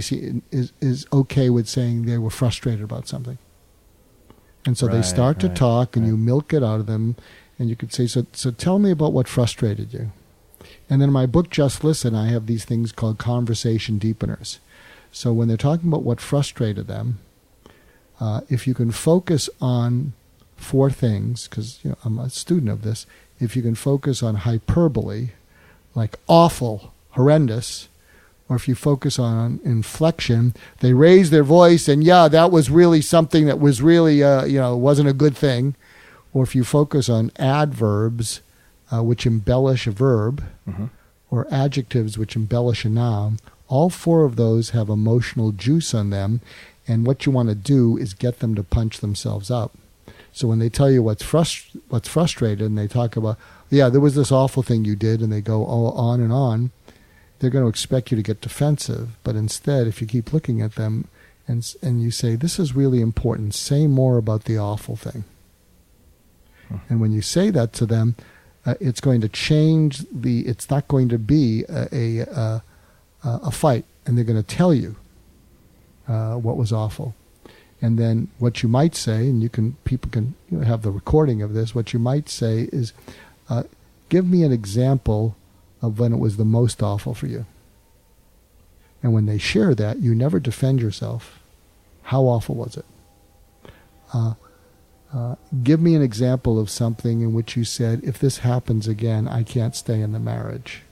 is okay with saying they were frustrated about something. And so they start to talk, and you milk it out of them, and you could say, so tell me about what frustrated you. And then in my book, Just Listen, I have these things called conversation deepeners. So when they're talking about what frustrated them, if you can focus on 4 things, because I'm a student of this, if you can focus on hyperbole, like awful, horrendous, or if you focus on inflection, they raise their voice and, that was really something that was really, wasn't a good thing. Or if you focus on adverbs, which embellish a verb, mm-hmm. or adjectives, which embellish a noun, all 4 of those have emotional juice on them. And what you want to do is get them to punch themselves up. So when they tell you what's frustrated, and they talk about, there was this awful thing you did, and they go on and on, they're going to expect you to get defensive. But instead, if you keep looking at them and you say, this is really important, say more about the awful thing. And when you say that to them, it's going to change it's not going to be a fight, and they're going to tell you what was awful. And then what you might say, and people can have the recording of this, what you might say is, give me an example of when it was the most awful for you. And when they share that, you never defend yourself. How awful was it? Give me an example of something in which you said, if this happens again, I can't stay in the marriage.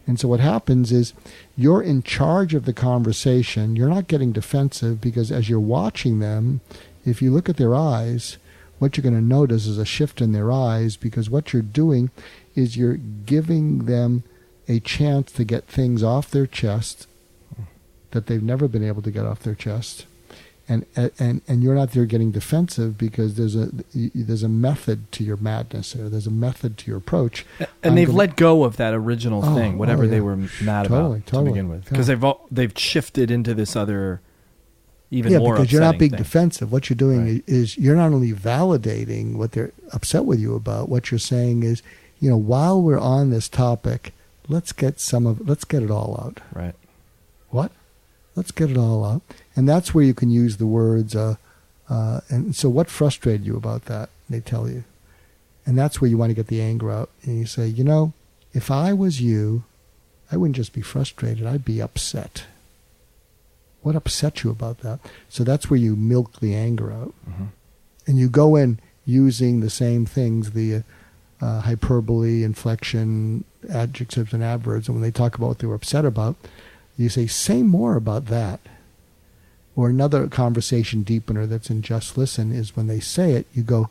And so what happens is you're in charge of the conversation. You're not getting defensive, because as you're watching them, if you look at their eyes, what you're going to notice is a shift in their eyes, because what you're doing is you're giving them a chance to get things off their chest that they've never been able to get off their chest. And you're not there getting defensive, because there's a method to your madness, or there's a method to your approach. And they've let go of that original thing, whatever they were mad about to begin with, because they've shifted into this other, even more because you're not being thing. defensive. What you're doing is you're not only validating what they're upset with you about. What you're saying is, while we're on this topic, let's get it all out. Right. What? Let's get it all out. And that's where you can use the words, and so what frustrated you about that? They tell you. And that's where you want to get the anger out. And you say, if I was you, I wouldn't just be frustrated, I'd be upset. What upset you about that? So that's where you milk the anger out. Mm-hmm. And you go in using the same things, the hyperbole, inflection, adjectives, and adverbs. And when they talk about what they were upset about, you say more about that. Or another conversation deepener that's in just listen is when they say it, you go,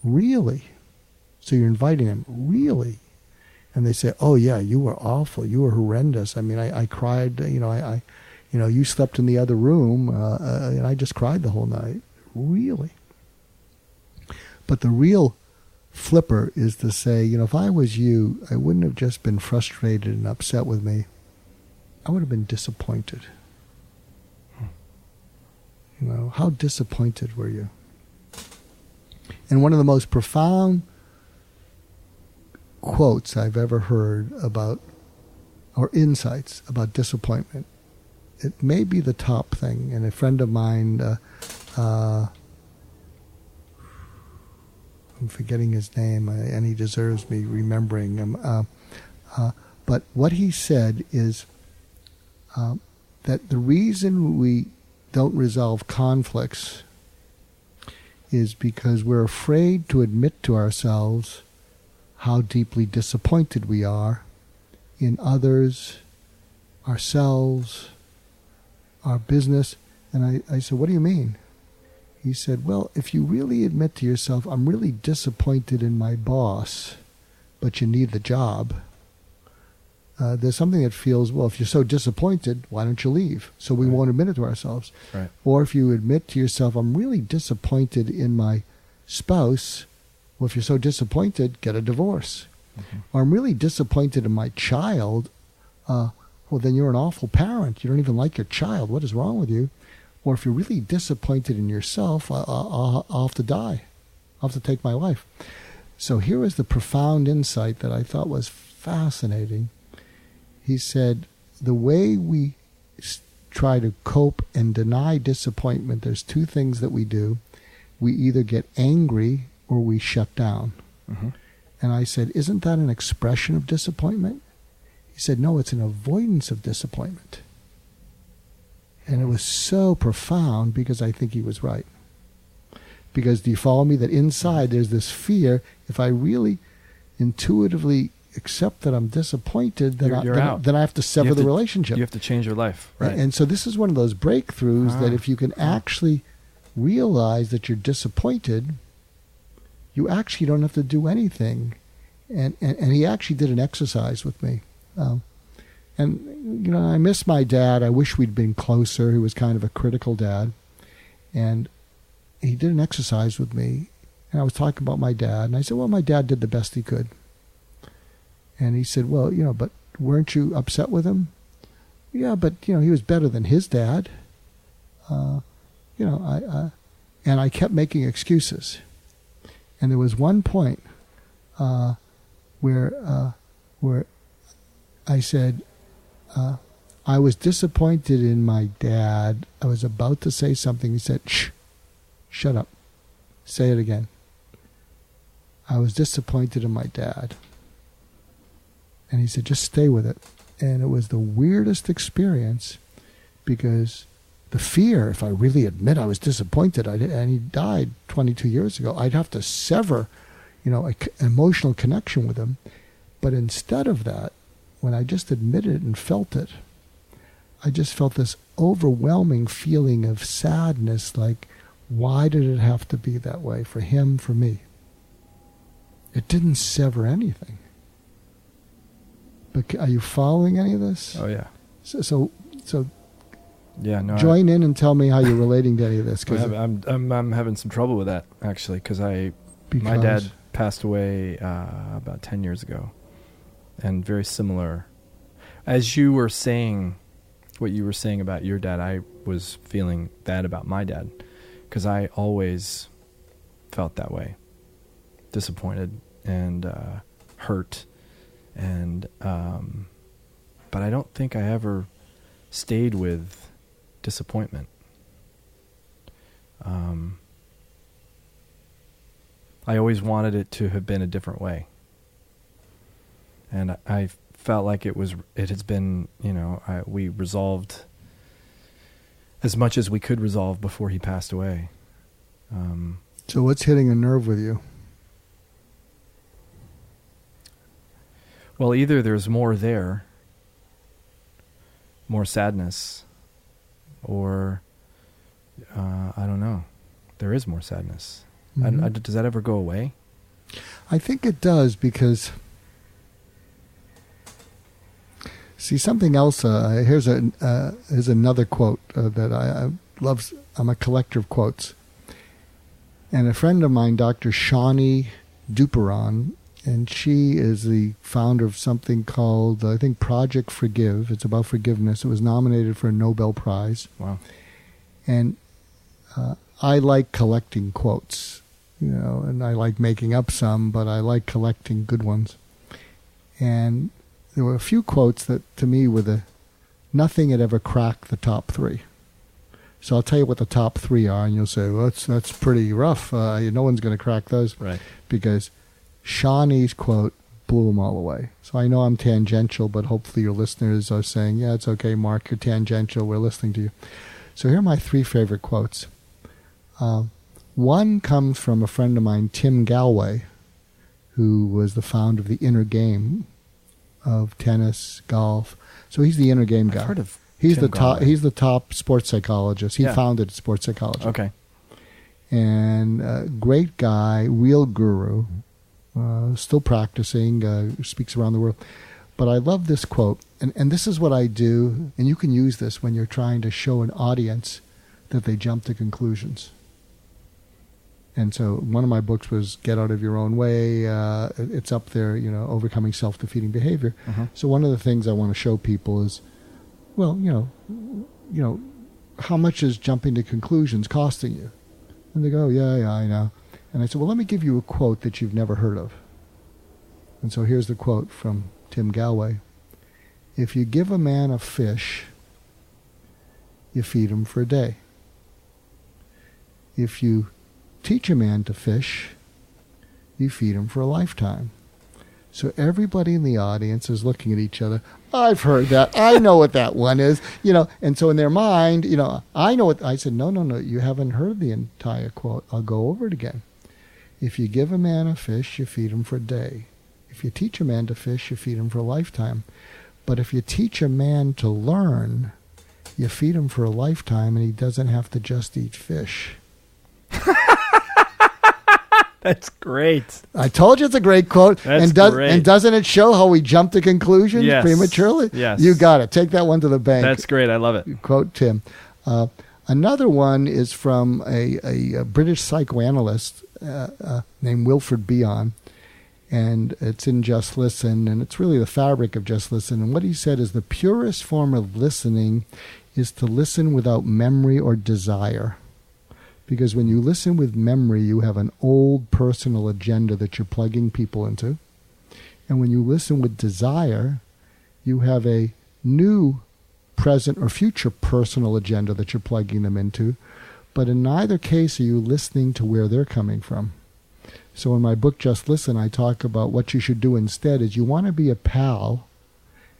really? So you're inviting them, really? And they say, oh yeah, you were awful. You were horrendous. I mean, I cried, you slept in the other room, and I just cried the whole night. Really? But the real flipper is to say, if I was you, I wouldn't have just been frustrated and upset with me. I would have been disappointed. How disappointed were you? And one of the most profound quotes I've ever heard about, or insights about disappointment, it may be the top thing. And a friend of mine, I'm forgetting his name, and he deserves me remembering him. But what he said is that the reason we don't resolve conflicts is because we're afraid to admit to ourselves how deeply disappointed we are in others, ourselves, our business. And I said, what do you mean? He said, well, if you really admit to yourself, I'm really disappointed in my boss, but you need the job, there's something that feels, well, if you're so disappointed, why don't you leave? So we won't admit it to ourselves. Right. Or if you admit to yourself, I'm really disappointed in my spouse, well, if you're so disappointed, get a divorce. Mm-hmm. Or I'm really disappointed in my child, well, then you're an awful parent. You don't even like your child. What is wrong with you? Or if you're really disappointed in yourself, I'll have to die. I'll have to take my life. So here is the profound insight that I thought was fascinating. He said, the way we try to cope and deny disappointment, there's two things that we do. We either get angry or we shut down. Mm-hmm. And I said, isn't that an expression of disappointment? He said, no, it's an avoidance of disappointment. And it was so profound, because I think he was right. Because do you follow me? That inside there's this fear, if I really intuitively accept that I'm disappointed, then I have to sever the relationship. You have to change your life. Right. And so this is one of those breakthroughs that if you can actually realize that you're disappointed, you actually don't have to do anything. And he actually did an exercise with me. And I miss my dad. I wish we'd been closer. He was kind of a critical dad. And he did an exercise with me. And I was talking about my dad. And I said, well, my dad did the best he could. And he said, well, but weren't you upset with him? Yeah, but, he was better than his dad. And I kept making excuses. And there was one point where I said, I was disappointed in my dad. I was about to say something. He said, shh, shut up. Say it again. I was disappointed in my dad. And he said, just stay with it. And it was the weirdest experience because the fear, if I really admit I was disappointed, and he died 22 years ago, I'd have to sever, an emotional connection with him. But instead of that, when I just admitted it and felt it, I just felt this overwhelming feeling of sadness, like, why did it have to be that way for him, for me? It didn't sever anything. But are you following any of this? Oh, yeah. So yeah, no. Join in and tell me how you're relating to any of this. Cause I'm having some trouble with that, actually, because my dad passed away about 10 years ago. And very similar. As you were saying, what you were saying about your dad, I was feeling that about my dad. Because I always felt that way. Disappointed and hurt. And but I don't think I ever stayed with disappointment. I always wanted it to have been a different way. And I felt like it has been, we resolved as much as we could resolve before he passed away. So what's hitting a nerve with you? Well, either there's more there, more sadness, or I don't know. There is more sadness. Mm-hmm. Does that ever go away? I think it does because, see, something else. Here's another quote that I love. I'm a collector of quotes. And a friend of mine, Dr. Shawnee Duperon, and she is the founder of something called, I think, Project Forgive. It's about forgiveness. It was nominated for a Nobel Prize. Wow. And I like collecting quotes, and I like making up some, but I like collecting good ones. And there were a few quotes that, to me, were nothing had ever cracked the top three. So I'll tell you what the top three are, and you'll say, well, that's pretty rough. No one's going to crack those. Right. Because Shawnee's quote blew them all away. So I know I'm tangential, but hopefully your listeners are saying, yeah, it's okay, Mark, you're tangential. We're listening to you. So here are my three favorite quotes. One comes from a friend of mine, Tim Galway, who was the founder of the Inner Game of tennis, golf. So he's the Inner Game guy. I've heard of He's Tim the top. Galway. He's the top sports psychologist. He Yeah. founded sports psychology. Okay. And great guy, real guru, still practicing, speaks around the world. But I love this quote, and this is what I do, and you can use this when you're trying to show an audience that they jump to conclusions. And so one of my books was Get Out of Your Own Way. It's up there, overcoming self-defeating behavior. Uh-huh. So one of the things I want to show people is, well, how much is jumping to conclusions costing you? And they go, yeah, I know. And I said, well, let me give you a quote that you've never heard of. And so here's the quote from Tim Galway. If you give a man a fish, you feed him for a day. If you teach a man to fish, you feed him for a lifetime. So everybody in the audience is looking at each other. I've heard that. I know what that one is. And so in their mind, I know what. I said, no, you haven't heard the entire quote. I'll go over it again. If you give a man a fish, you feed him for a day. If you teach a man to fish, you feed him for a lifetime. But if you teach a man to learn, you feed him for a lifetime, and he doesn't have to just eat fish. That's great. I told you it's a great quote. That's great. And doesn't it show how we jump to conclusions prematurely? Yes. You got it. Take that one to the bank. That's great. I love it. Quote Tim. Another one is from a British psychoanalyst named Wilfred Bion. And it's in Just Listen, and it's really the fabric of Just Listen. And what he said is the purest form of listening is to listen without memory or desire. Because when you listen with memory, you have an old personal agenda that you're plugging people into. And when you listen with desire, you have a new present or future personal agenda that you're plugging them into. But in neither case are you listening to where they're coming from. So in my book, Just Listen, I talk about what you should do instead is you want to be a PAL,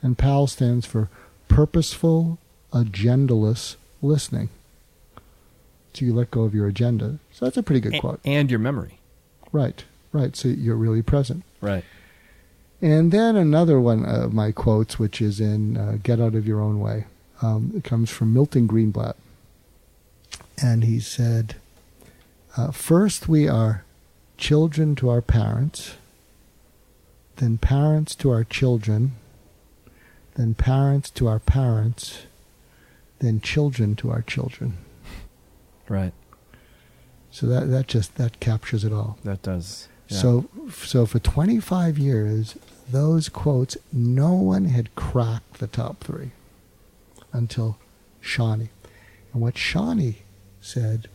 and PAL stands for purposeful, agendaless listening. So you let go of your agenda. So that's a pretty good quote. And your memory. Right. So you're really present. Right. And then another one of my quotes, which is in Get Out of Your Own Way. It comes from Milton Greenblatt. And he said, first we are children to our parents, then parents to our children, then parents to our parents, then children to our children. Right. So that captures it all. That does. Yeah. So for 25 years, those quotes, no one had cracked the top three until Shawnee. And what Shawnee said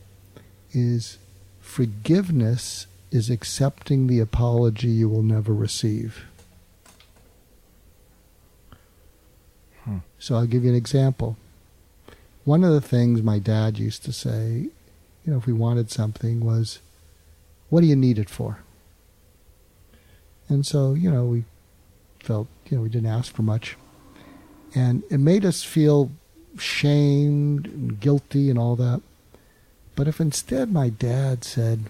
is forgiveness is accepting the apology you will never receive. So I'll give you an example. One of the things my dad used to say, if we wanted something was, what do you need it for? And so, we felt, we didn't ask for much. And it made us feel shamed and guilty and all that. But if instead my dad said,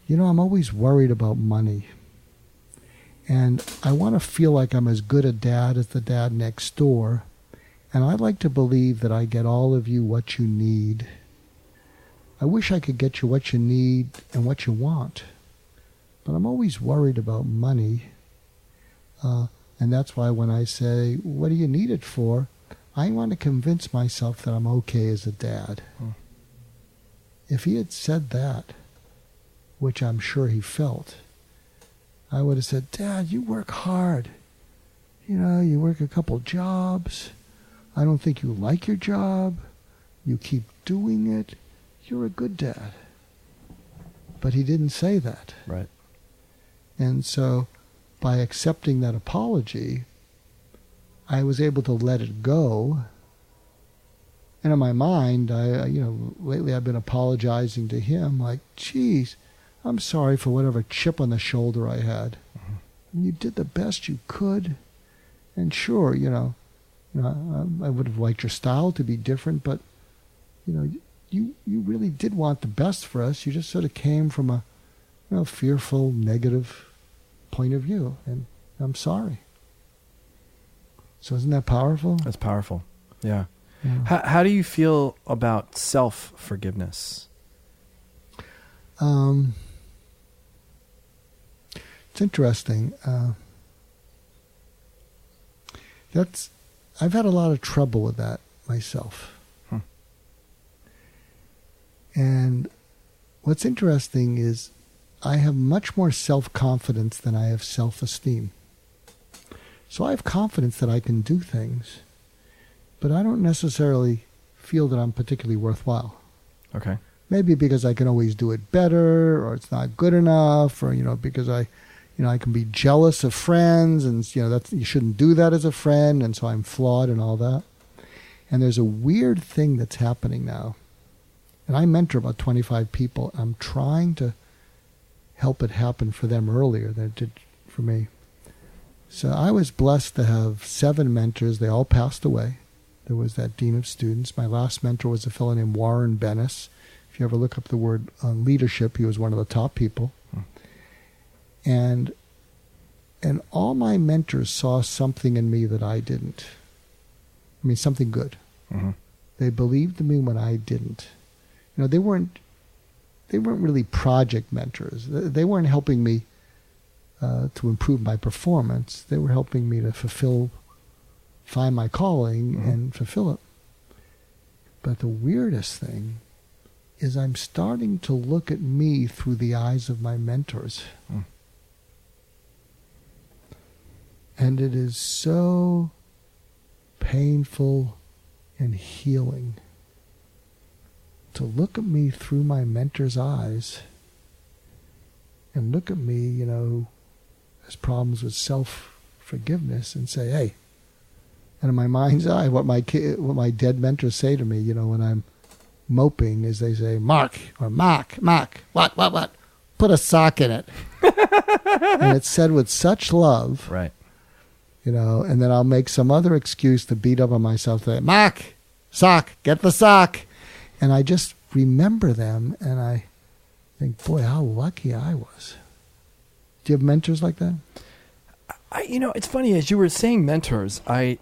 I'm always worried about money. And I want to feel like I'm as good a dad as the dad next door. And I'd like to believe that I get all of you what you need. I wish I could get you what you need and what you want. But I'm always worried about money. And that's why when I say, what do you need it for? I want to convince myself that I'm okay as a dad. If he had said that, which I'm sure he felt, I would have said, Dad, you work hard. You work a couple jobs. I don't think you like your job. You keep doing it. You're a good dad. But he didn't say that. Right. And so by accepting that apology, I was able to let it go. And in my mind, lately I've been apologizing to him like, geez, I'm sorry for whatever chip on the shoulder I had. Mm-hmm. I mean, you did the best you could. And sure, I would have liked your style to be different, but, you really did want the best for us. You just sort of came from a fearful, negative point of view, and I'm sorry. So isn't that powerful? That's powerful. Yeah. How do you feel about self-forgiveness? It's interesting. I've had a lot of trouble with that myself. And what's interesting is I have much more self-confidence than I have self-esteem. So I have confidence that I can do things, but I don't necessarily feel that I'm particularly worthwhile. Okay. Maybe because I can always do it better, or it's not good enough, or because I can be jealous of friends, and that you shouldn't do that as a friend, and so I'm flawed and all that. And there's a weird thing that's happening now. And I mentor about 25 people. I'm trying to help it happen for them earlier than it did for me. So I was blessed to have 7 mentors. They all passed away. There was that dean of students. My last mentor was a fellow named Warren Bennis. If you ever look up the word leadership, he was one of the top people. And all my mentors saw something in me that I didn't. I mean, something good. Mm-hmm. They believed in me when I didn't. They weren't really project mentors. They weren't helping me to improve my performance. They were helping me to find my calling and fulfill it. But the weirdest thing is I'm starting to look at me through the eyes of my mentors. And it is so painful and healing to look at me through my mentor's eyes and look at me, who has problems with self-forgiveness, and say, hey, and in my mind's eye, what my dead mentors say to me, when I'm moping, is they say, Mark, what? Put a sock in it. And it's said with such love. Right. And then I'll make some other excuse to beat up on myself. Say, Mark, sock, get the sock. And I just remember them, and I think, boy, how lucky I was. Do you have mentors like that? It's funny, as you were saying mentors, I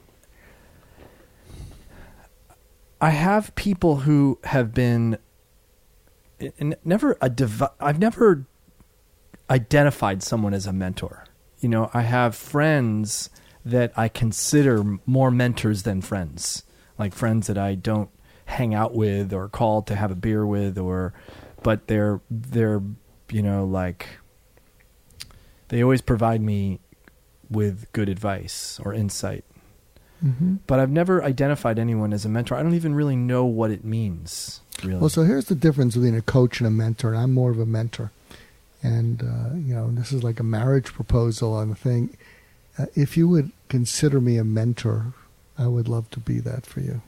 have people who have been I've never identified someone as a mentor. I have friends that I consider more mentors than friends, like friends that I don't hang out with or call to have a beer with, but they're like, they always provide me with good advice or insight. Mm-hmm. But I've never identified anyone as a mentor. I don't even really know what it means, really. Well, so here's the difference between a coach and a mentor. And I'm more of a mentor. And, this is like a marriage proposal on a thing. If you would consider me a mentor, I would love to be that for you,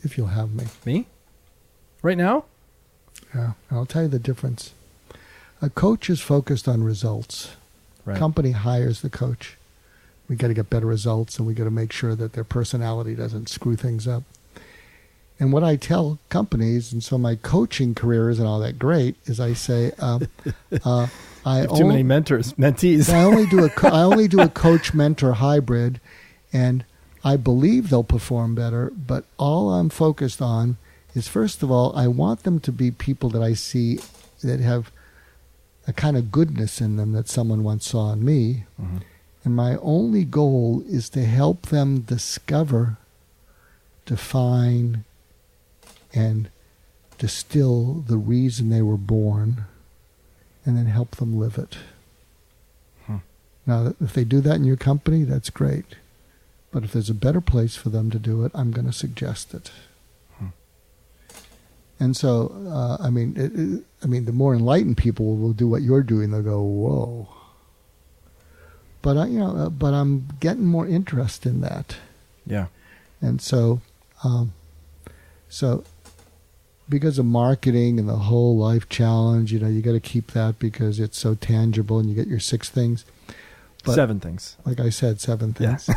if you'll have me. Me? Right now? Yeah. And I'll tell you the difference. A coach is focused on results. Right. Company hires the coach. We got to get better results, and we got to make sure that their personality doesn't screw things up. And what I tell companies, and so my coaching career isn't all that great, is I say, I too many mentees. I only do a coach mentor hybrid, and I believe they'll perform better. But all I'm focused on is, first of all, I want them to be people that I see that have a kind of goodness in them that someone once saw in me. Mm-hmm. And my only goal is to help them discover, define, and distill the reason they were born, and then help them live it. Now, if they do that in your company, that's great. But if there's a better place for them to do it, I'm going to suggest it. And so, the more enlightened people will do what you're doing. They'll go, whoa. But I'm getting more interest in that. Yeah. And so because of marketing and the whole life challenge, you got to keep that because it's so tangible, and you get your 6 things. But 7 things. Like I said, 7 things. Yeah.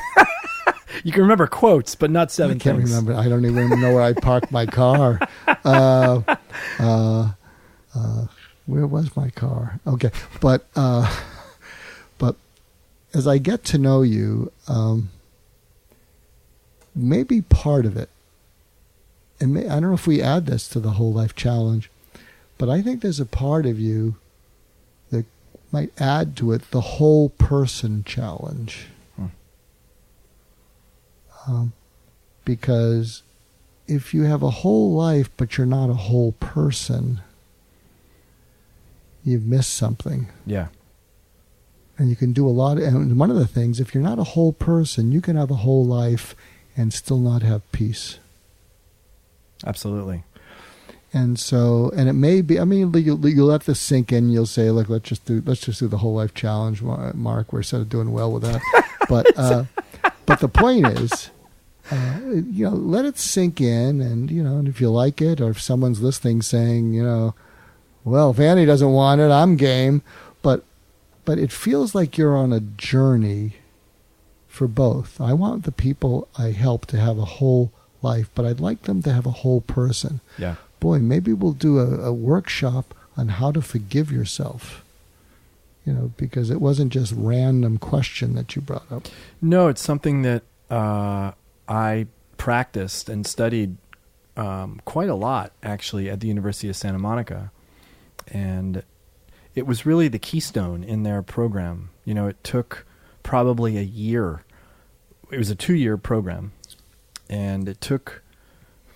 You can remember quotes, but not 7 things. I can't remember. I don't even know where I parked my car. Where was my car? Okay. But as I get to know you, maybe part of it, and I don't know if we add this to the whole life challenge, but I think there's a part of you that might add to it the whole person challenge. Because if you have a whole life but you're not a whole person, you've missed something. Yeah. And you can do a lot. And one of the things, if you're not a whole person, you can have a whole life and still not have peace. Absolutely. And so, and it may be, you'll let this sink in. You'll say, look, let's just do the whole life challenge, Mark. We're sort of doing well with that. But the point is, let it sink in, and if you like it, or if someone's listening saying, well, if Andy doesn't want it, I'm game. But it feels like you're on a journey for both. I want the people I help to have a whole life, but I'd like them to have a whole person. Yeah. Boy, maybe we'll do a workshop on how to forgive yourself. Because it wasn't just random question that you brought up. No, it's something that I practiced and studied quite a lot, actually, at the University of Santa Monica. And it was really the keystone in their program. It took probably a year. It was a 2-year program. And it took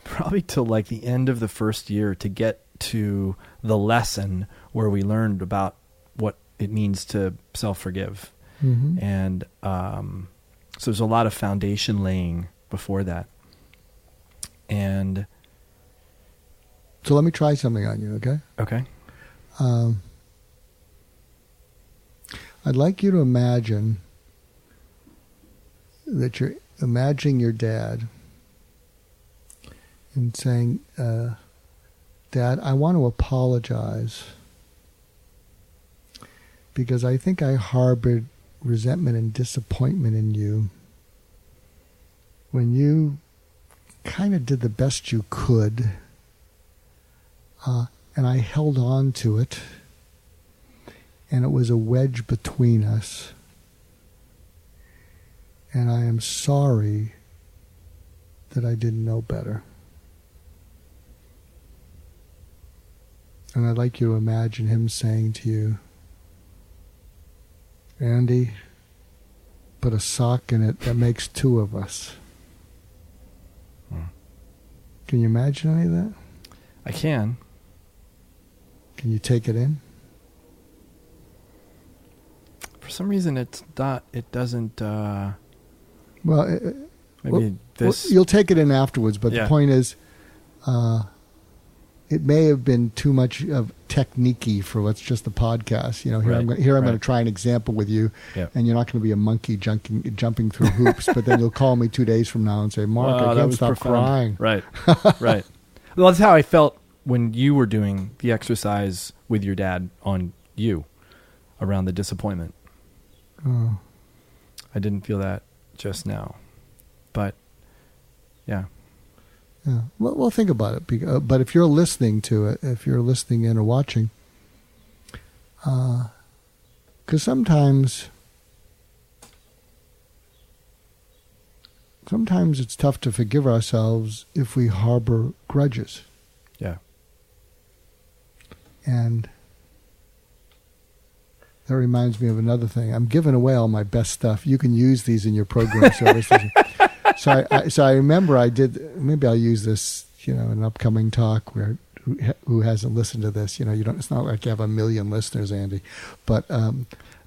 probably till like the end of the first year to get to the lesson where we learned about what it means to self-forgive. Mm-hmm. And so there's a lot of foundation laying before that. And so let me try something on you, okay? okay. I'd like you to imagine that you're imagining your dad and saying, Dad, I want to apologize because I think I harbored resentment and disappointment in you when you kind of did the best you could, and I held on to it, and it was a wedge between us, and I am sorry that I didn't know better. And I'd like you to imagine him saying to you, Andy, put a sock in it that makes two of us. Can you imagine any of that? I can. Can you take it in? For some reason, it doesn't. Well, maybe this. You'll take it in afterwards, but Yeah. the point is, it may have been too much of technique-y for what's just the podcast. You know, here Right. I'm going to try an example with you, Yep. and you're not going to be a monkey jumping through hoops. But then you'll call me 2 days from now and say, "Mark, Wow, I that can't was stop crying." profound. Right. Right. Well, that's how I felt when you were doing the exercise with your dad on you around the disappointment. Oh. I didn't feel that just now, but yeah. Yeah. Well, think about it. But if you're listening to it, if you're listening in or watching, because sometimes it's tough to forgive ourselves if we harbor grudges. Yeah. And that reminds me of another thing. I'm giving away all my best stuff. You can use these in your program services. So I remember I did. Maybe I'll use this, in an upcoming talk where who hasn't listened to this. You don't. It's not like you have 1 million listeners, Andy, but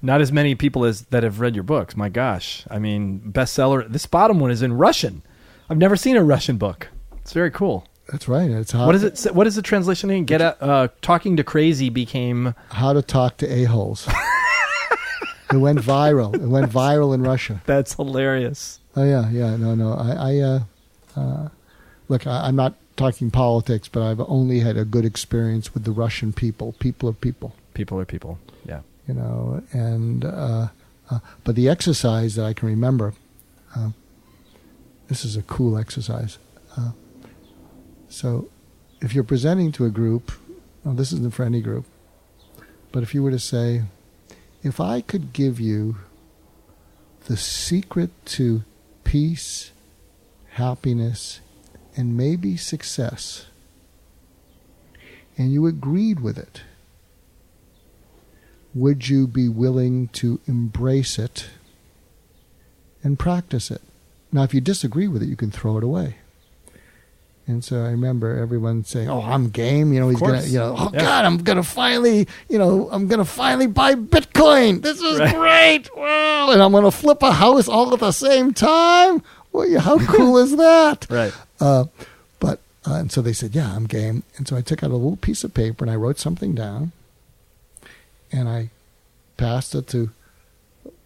not as many people as that have read your books. My gosh, I mean, bestseller. This bottom one is in Russian. I've never seen a Russian book. It's very cool. That's right. It's how. What is it? What is the translation again? Talking to crazy became how to talk to a-holes. It went viral. It went viral in Russia. That's hilarious. Oh yeah. No. Look, I'm not talking politics, but I've only had a good experience with the Russian people. People are people. People are people. Yeah. And but the exercise that I can remember, this is a cool exercise. So, if you're presenting to a group, this isn't for any group, but if you were to say, if I could give you the secret to peace, happiness, and maybe success, and you agreed with it, would you be willing to embrace it and practice it? Now, if you disagree with it, you can throw it away. And so I remember everyone saying, "Oh, I'm game." He's gonna, God, I'm gonna finally, I'm gonna finally buy Bitcoin. This is great. Wow, and I'm gonna flip a house all at the same time. Well, how cool is that? Right. And so they said, "Yeah, I'm game." And so I took out a little piece of paper and I wrote something down, and I passed it to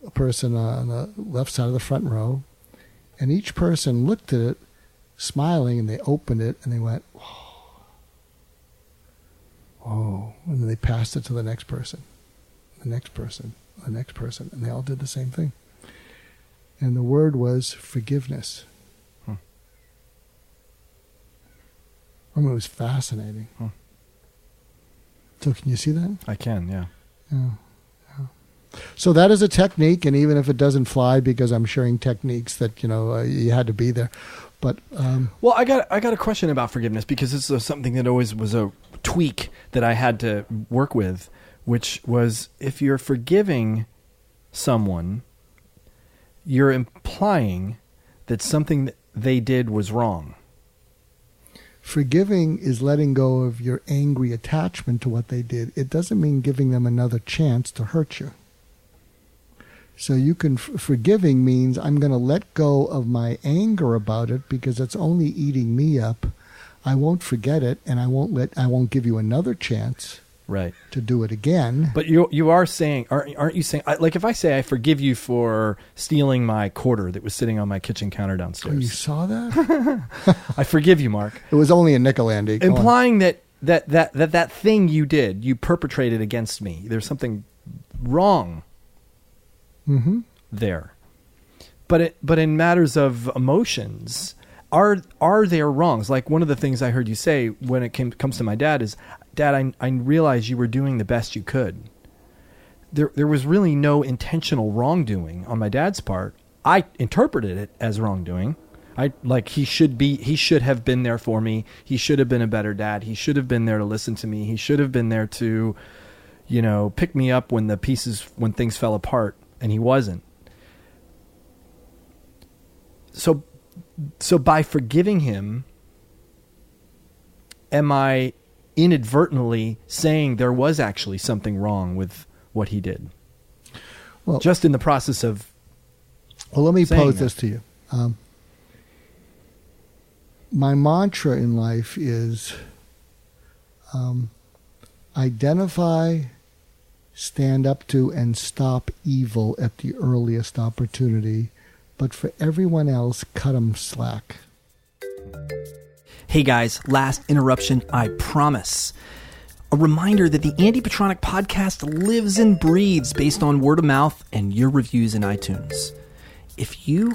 a person on the left side of the front row, and each person looked at it, smiling, and they opened it and they went, "Whoa!" And then they passed it to the next person, the next person, the next person, and they all did the same thing. And the word was forgiveness. I mean, it was fascinating. So can you see that? I can, yeah. Yeah. So that is a technique, and even if it doesn't fly, because I'm sharing techniques that you had to be there, but well, I got a question about forgiveness, because this is something that always was a tweak that I had to work with, which was, if you're forgiving someone, you're implying that something that they did was wrong. Forgiving is letting go of your angry attachment to what they did. It doesn't mean giving them another chance to hurt you. So you can forgiving means I'm going to let go of my anger about it because it's only eating me up. I won't forget it, and I won't give you another chance. Right. To do it again. But you are saying, aren't you saying, like if I say I forgive you for stealing my quarter that was sitting on my kitchen counter downstairs. Oh, you saw that? I forgive you, Mark. It was only a nickel, Andy. Implying that thing you did, you perpetrated against me. There's something wrong there. But in matters of emotions, are there wrongs? Like one of the things I heard you say when it comes to my dad is, Dad, I realized you were doing the best you could. There was really no intentional wrongdoing on my dad's part. I interpreted it as wrongdoing. He should have been there for me. He should have been a better dad. He should have been there to listen to me. He should have been there to, pick me up when things fell apart, and he wasn't. So by forgiving him, am I inadvertently saying there was actually something wrong with what he did? Well, just in the process of. Well, let me pose this to you. My mantra in life is identify, stand up to, and stop evil at the earliest opportunity. But for everyone else, cut them slack. Hey guys, last interruption, I promise. A reminder that the Andy Petronic podcast lives and breathes based on word of mouth and your reviews in iTunes. If you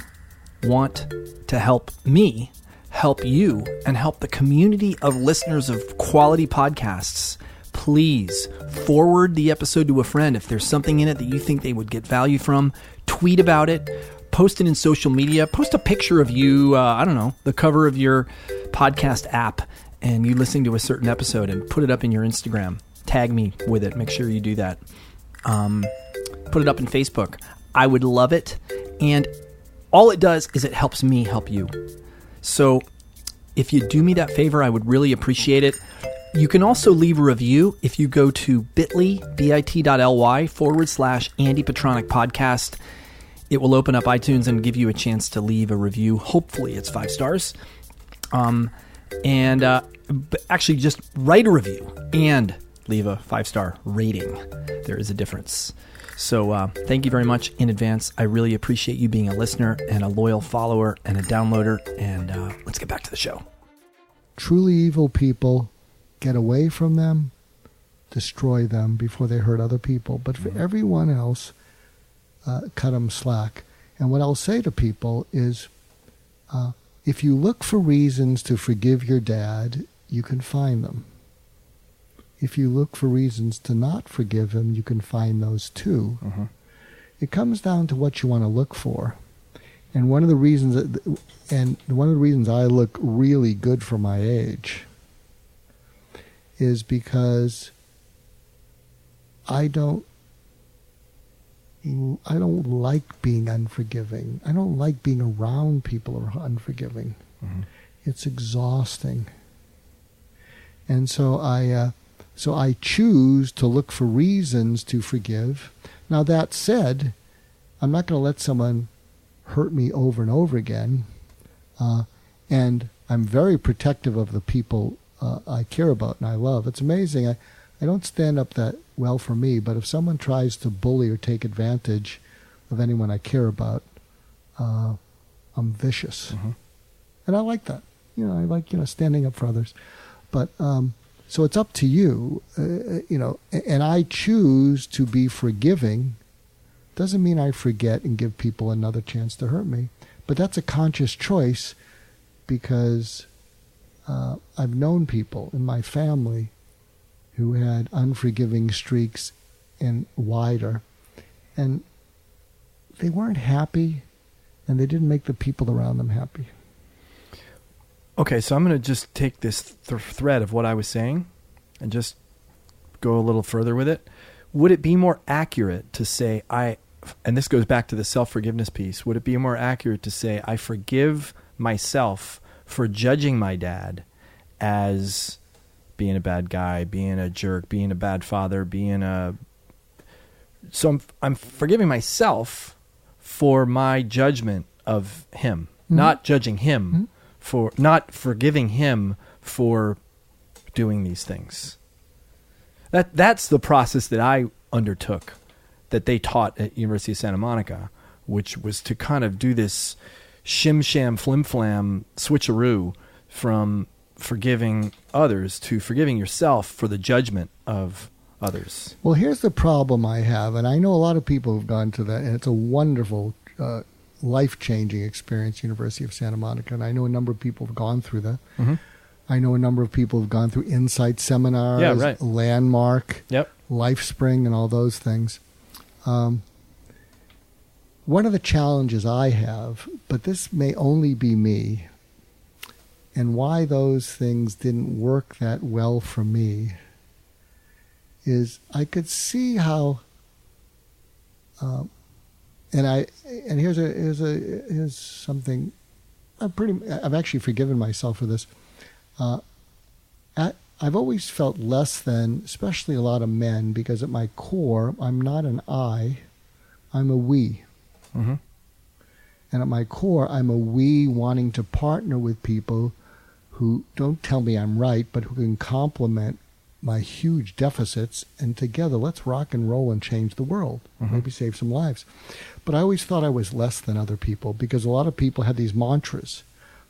want to help me, help you, and help the community of listeners of quality podcasts, please forward the episode to a friend. If there's something in it that you think they would get value from, tweet about it. Post it in social media. Post a picture of you, the cover of your podcast app and you listening to a certain episode and put it up in your Instagram. Tag me with it. Make sure you do that. Put it up in Facebook. I would love it. And all it does is it helps me help you. So if you do me that favor, I would really appreciate it. You can also leave a review if you go to bit.ly/Andy Petronic podcast. It will open up iTunes and give you a chance to leave a review. Hopefully it's 5 stars. Actually just write a review and leave a 5-star rating. There is a difference. So thank you very much in advance. I really appreciate you being a listener and a loyal follower and a downloader. And let's get back to the show. Truly evil people, get away from them, destroy them before they hurt other people. But for everyone else, cut them slack. And what I'll say to people is, if you look for reasons to forgive your dad, you can find them. If you look for reasons to not forgive him, you can find those too. It comes down to what you want to look for. And one of the reasons I look really good for my age is because I don't like being unforgiving. I don't like being around people who are unforgiving. It's exhausting. And so I choose to look for reasons to forgive. Now that said, I'm not going to let someone hurt me over and over again. And I'm very protective of the people I care about and I love. It's amazing. I don't stand up that well for me, but if someone tries to bully or take advantage of anyone I care about, I'm vicious. And I like that. I like, standing up for others. But, so it's up to you, and I choose to be forgiving. Doesn't mean I forget and give people another chance to hurt me, but that's a conscious choice because I've known people in my family who had unforgiving streaks and wider, and they weren't happy, and they didn't make the people around them happy. Okay, so I'm going to just take this thread of what I was saying and just go a little further with it. Would it be more accurate to say and this goes back to the self-forgiveness piece, would it be more accurate to say I forgive myself for judging my dad as being a bad guy, being a jerk, being a bad father, being a So I'm forgiving myself for my judgment of him, not judging him for, not forgiving him for doing these things. That's the process that I undertook, that they taught at University of Santa Monica, which was to kind of do this shim-sham, flim-flam switcheroo from forgiving others to forgiving yourself for the judgment of others. Well, here's the problem I have, and I know a lot of people have gone to that, and it's a wonderful, life-changing experience, University of Santa Monica, and I know a number of people have gone through that. Mm-hmm. I know a number of people have gone through Insight seminars, Landmark, LifeSpring, and all those things. One of the challenges I have, but this may only be me, and why those things didn't work that well for me, is I could see how, and here's something. I've actually forgiven myself for this. I've always felt less than, especially a lot of men, because at my core, I'm not an I, I'm a we. Mm-hmm. And at my core, I'm a we wanting to partner with people who don't tell me I'm right, but who can complement my huge deficits, and together let's rock and roll and change the world, maybe save some lives. But I always thought I was less than other people because a lot of people had these mantras.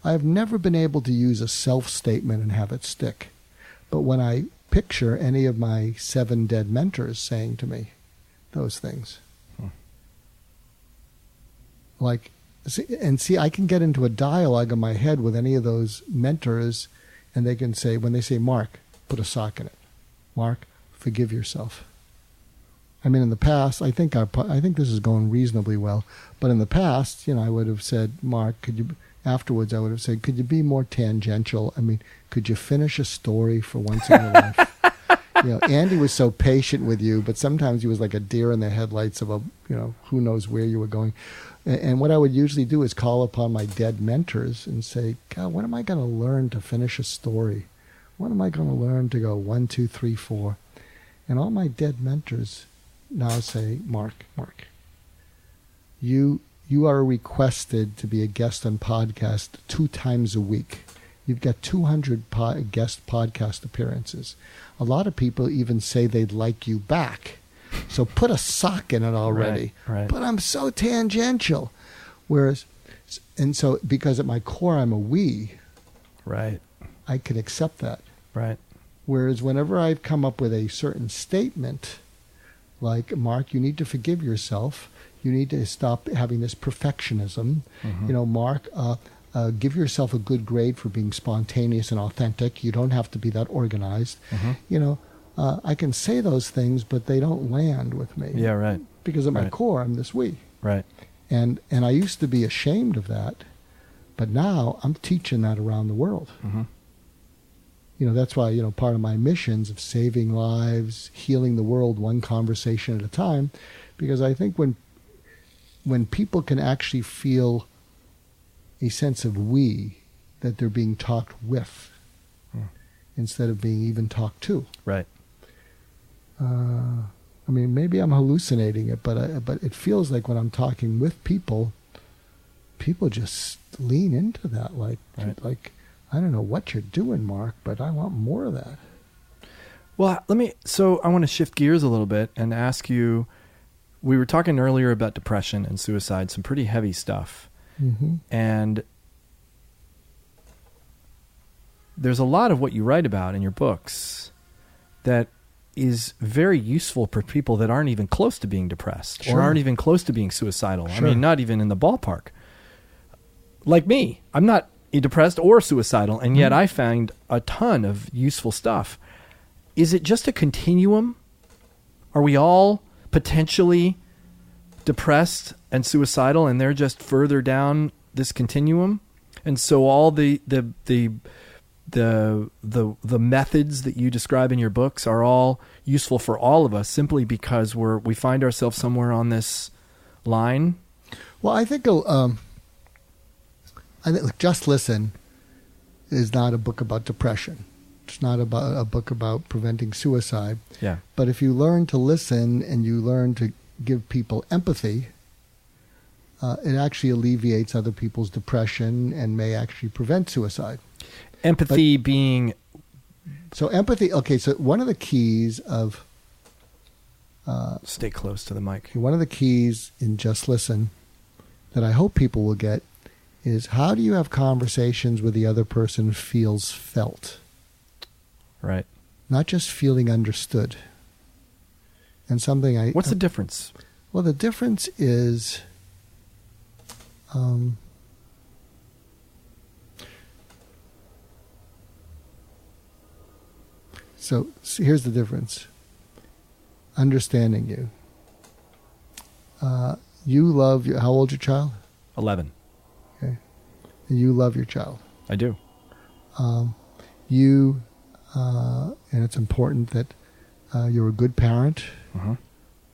I have never been able to use a self-statement and have it stick. But when I picture any of my 7 dead mentors saying to me those things, see, I can get into a dialogue in my head with any of those mentors, and they can say, when they say, Mark, put a sock in it. Mark, forgive yourself. I mean, in the past, I think this is going reasonably well, but in the past, I would have said, Mark, afterwards I would have said, could you be more tangential? I mean, could you finish a story for once in your life? Andy was so patient with you, but sometimes he was like a deer in the headlights of who knows where you were going. And what I would usually do is call upon my dead mentors and say, God, when am I going to learn to finish a story? When am I going to learn to go 1, 2, 3, 4? And all my dead mentors now say, Mark, you are requested to be a guest on podcast 2 times a week. You've got 200 guest podcast appearances. A lot of people even say they'd like you back. So put a sock in it already. Right. But I'm so tangential. So because at my core I'm a we, right, I can accept that. Right. Whereas whenever I've come up with a certain statement, like, Mark, you need to forgive yourself. You need to stop having this perfectionism. Mark, give yourself a good grade for being spontaneous and authentic. You don't have to be that organized. I can say those things, but they don't land with me. Yeah, right. Because at my core, I'm this we. Right. And I used to be ashamed of that, but now I'm teaching that around the world. Mm-hmm. That's why, part of my missions of saving lives, healing the world one conversation at a time, because I think when people can actually feel a sense of we, that they're being talked with instead of being even talked to. Right. Maybe I'm hallucinating it, but it feels like when I'm talking with people just lean into that. Like, I don't know what you're doing, Mark, but I want more of that. Well, I want to shift gears a little bit and ask you, we were talking earlier about depression and suicide, some pretty heavy stuff. Mm-hmm. And there's a lot of what you write about in your books that is very useful for people that aren't even close to being depressed or aren't even close to being suicidal. Sure. Not even in the ballpark. Like me, I'm not depressed or suicidal, and yet I found a ton of useful stuff. Is it just a continuum? Are we all potentially depressed and suicidal, and they're just further down this continuum? And so all the methods that you describe in your books are all useful for all of us, simply because we find ourselves somewhere on this line. Well, I think Just Listen is not a book about depression. It's not about a book about preventing suicide. Yeah. But if you learn to listen and you learn to give people empathy, it actually alleviates other people's depression and may actually prevent suicide. Empathy being... So empathy, okay, so one of the keys of... Stay close to the mic. One of the keys in Just Listen that I hope people will get is, how do you have conversations where the other person feels felt? Right. Not just feeling understood. And something What's the difference? Well, the difference is... So here's the difference. Understanding you. You love how old's your child? 11. Okay. And you love your child. I do. And it's important that you're a good parent.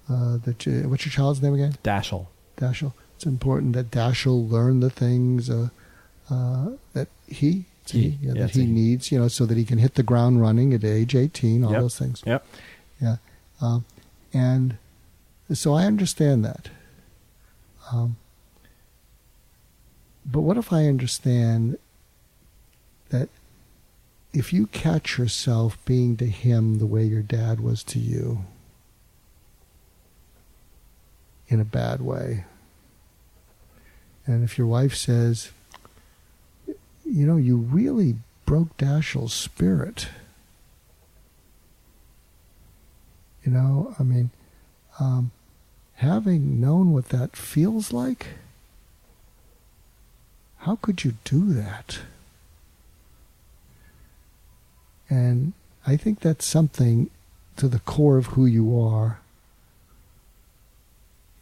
What's your child's name again? Dashel. Dashel. It's important that Dashel learn the things that he needs, so that he can hit the ground running at age 18, all those things. Yep. Yeah. And so I understand that. But what if I understand that if you catch yourself being to him the way your dad was to you, in a bad way, and if your wife says, you really broke Dashel's spirit, having known what that feels like, how could you do that? And I think that's something to the core of who you are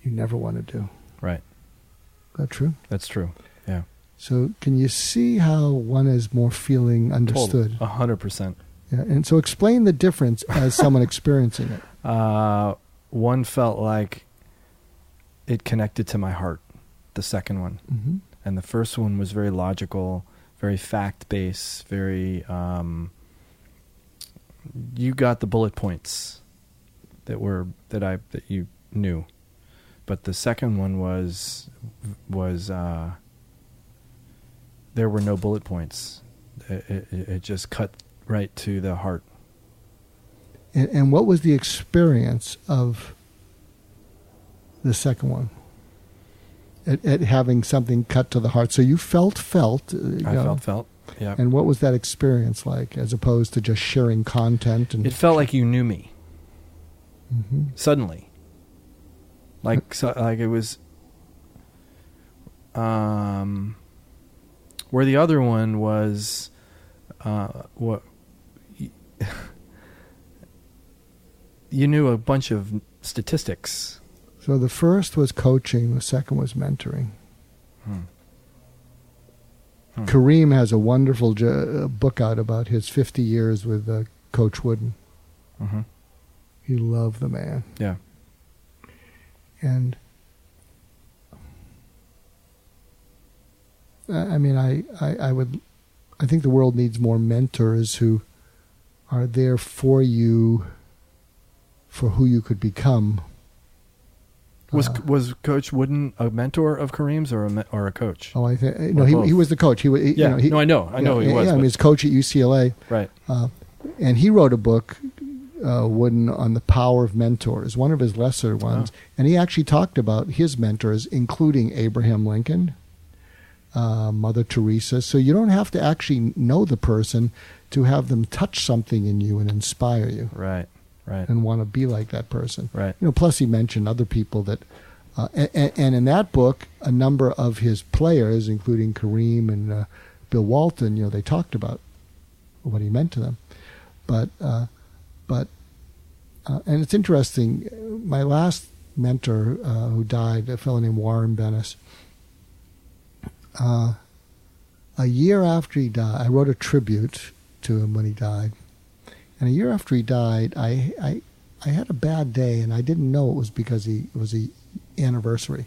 you never want to do. Right. Is that true? That's true. Yeah. So can you see how one is more feeling understood? 100%. Yeah. And so explain the difference as someone experiencing it. One felt like it connected to my heart, the second one. Mm-hmm. And the first one was very logical, very fact-based, very... you got the bullet points that you knew. But the second one was there were no bullet points. It just cut right to the heart. And what was the experience of the second one? At having something cut to the heart. So you felt. I felt. Yeah. And what was that experience like, as opposed to just sharing content? And it felt like you knew me. Mm-hmm. Suddenly. Like it was, where the other one was, what you knew a bunch of statistics. So the first was coaching, the second was mentoring. Kareem has a wonderful book out about his 50 years with Coach Wooden. Mm-hmm. He loved the man. Yeah. And I think the world needs more mentors who are there for you, for who you could become. Was Coach Wooden a mentor of Kareem's or a coach? Oh, I think no. He was the coach. I know he was. Yeah, his coach at UCLA. Right. And he wrote a book, Wooden, on the power of mentors. One of his lesser ones, and he actually talked about his mentors, including Abraham Lincoln, Mother Teresa. So you don't have to actually know the person to have them touch something in you and inspire you. Right. Right. And want to be like that person. Right. Plus he mentioned other people that, and in that book, a number of his players, including Kareem and Bill Walton, they talked about what he meant to them. But and it's interesting. My last mentor, who died, a fellow named Warren Bennis. A year after he died, I wrote a tribute to him when he died. And a year after he died, I had a bad day, and I didn't know it was because it was the anniversary.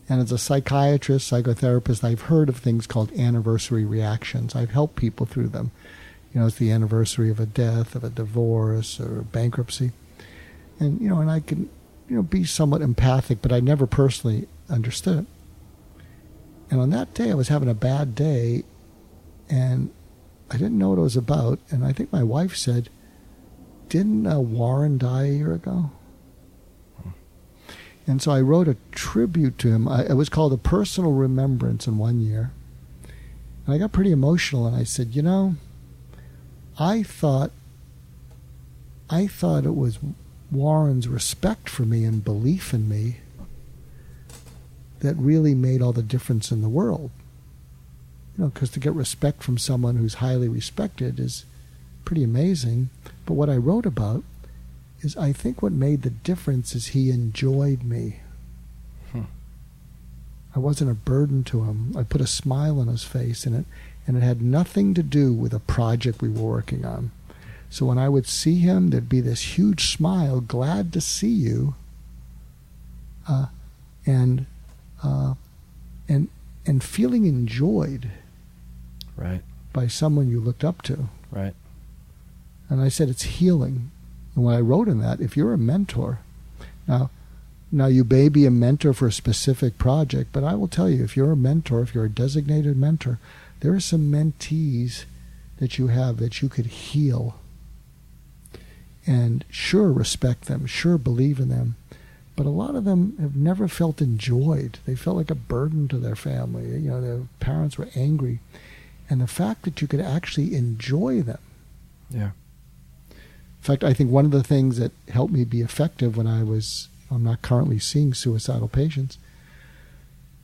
And as a psychiatrist, psychotherapist, I've heard of things called anniversary reactions. I've helped people through them. It's the anniversary of a death, of a divorce, or bankruptcy. And, and I can be somewhat empathic, but I never personally understood it. And on that day, I was having a bad day, and I didn't know what it was about. And I think my wife said, "Didn't Warren die a year ago?" And so I wrote a tribute to him. It was called A Personal Remembrance in 1 year. And I got pretty emotional, and I said, I thought it was Warren's respect for me and belief in me that really made all the difference in the world. Because to get respect from someone who's highly respected is pretty amazing. But what I wrote about is I think what made the difference is he enjoyed me. I wasn't a burden to him. I put a smile on his face, and it had nothing to do with a project we were working on. So when I would see him, there'd be this huge smile, glad to see you, and feeling enjoyed, right, by someone you looked up to, right. And I said it's healing. And when I wrote in that, if you're a mentor, now you may be a mentor for a specific project, but I will tell you, if you're a mentor, if you're a designated mentor, there are some mentees that you have that you could heal. And sure, respect them, sure, believe in them. But a lot of them have never felt enjoyed. They felt like a burden to their family. Their parents were angry. And the fact that you could actually enjoy them. Yeah. In fact, I think one of the things that helped me be effective when I'm not currently seeing suicidal patients,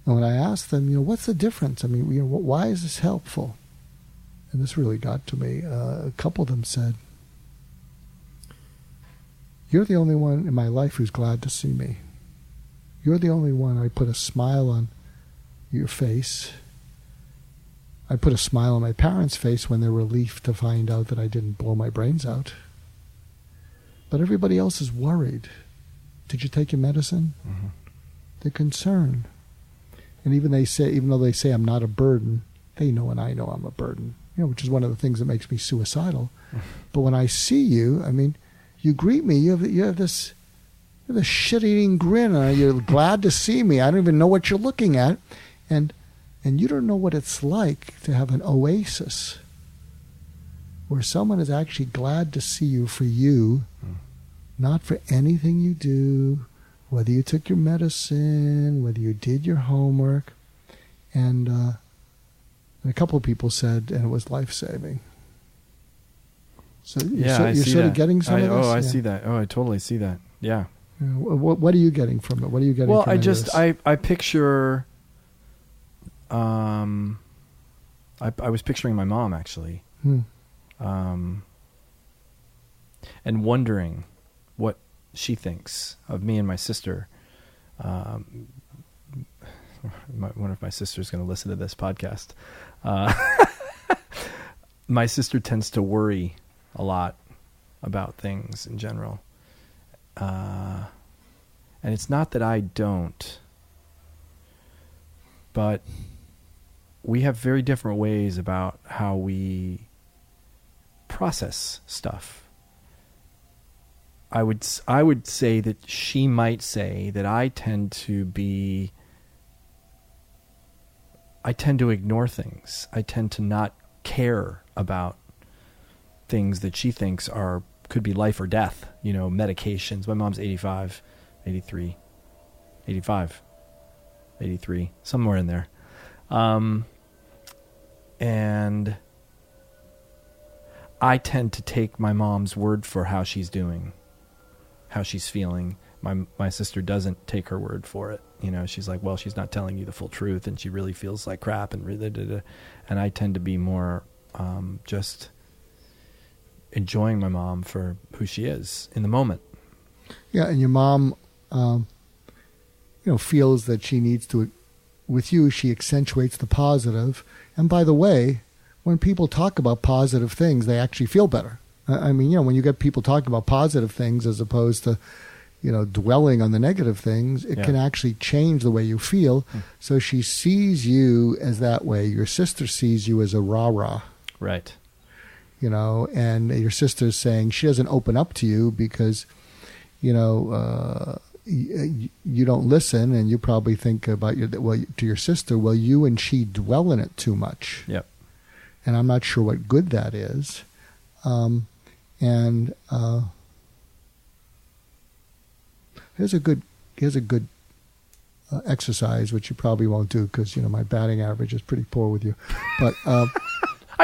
and when I asked them, what's the difference? I mean, why is this helpful? And this really got to me. A couple of them said, "You're the only one in my life who's glad to see me. You're the only one I put a smile on your face. I put a smile on my parents' face when they're relieved to find out that I didn't blow my brains out. But everybody else is worried. Did you take your medicine?" Mm-hmm. They're concerned. And even though they say I'm not a burden, they know and I know I'm a burden, which is one of the things that makes me suicidal. But when I see you, you greet me, you have this shit-eating grin, and you're glad to see me. I don't even know what you're looking at. And you don't know what it's like to have an oasis where someone is actually glad to see you for you, not for anything you do, whether you took your medicine, whether you did your homework. And a couple of people said, and it was life-saving. So you're sort of getting some of this? I see that. Oh, I totally see that. Yeah. What are you getting from it? What are you getting from it? I picture... I was picturing my mom, actually. And wondering what she thinks of me and my sister. One of my sisters is going to listen to this podcast. My sister tends to worry a lot about things in general. And it's not that I don't, but we have very different ways about how we process stuff. I would say that she might say that I tend to ignore things. I tend to not care about things that she thinks could be life or death, medications. My mom's 85, 83, 85, 83, somewhere in there. And I tend to take my mom's word for how she's doing, how she's feeling. My sister doesn't take her word for it. She's like, well, she's not telling you the full truth, and she really feels like crap, and I tend to be more just enjoying my mom for who she is in the moment. Yeah, and your mom, feels that she needs to, with you, she accentuates the positive. And by the way, when people talk about positive things, they actually feel better. When you get people talking about positive things as opposed to, dwelling on the negative things, it can actually change the way you feel. So she sees you as that way. Your sister sees you as a rah-rah. Right. And your sister's saying she doesn't open up to you because, you don't listen, and you probably think about to your sister, well, you and she dwell in it too much. Yep. And I'm not sure what good that is. Here's a good exercise, which you probably won't do because my batting average is pretty poor with you. But I'm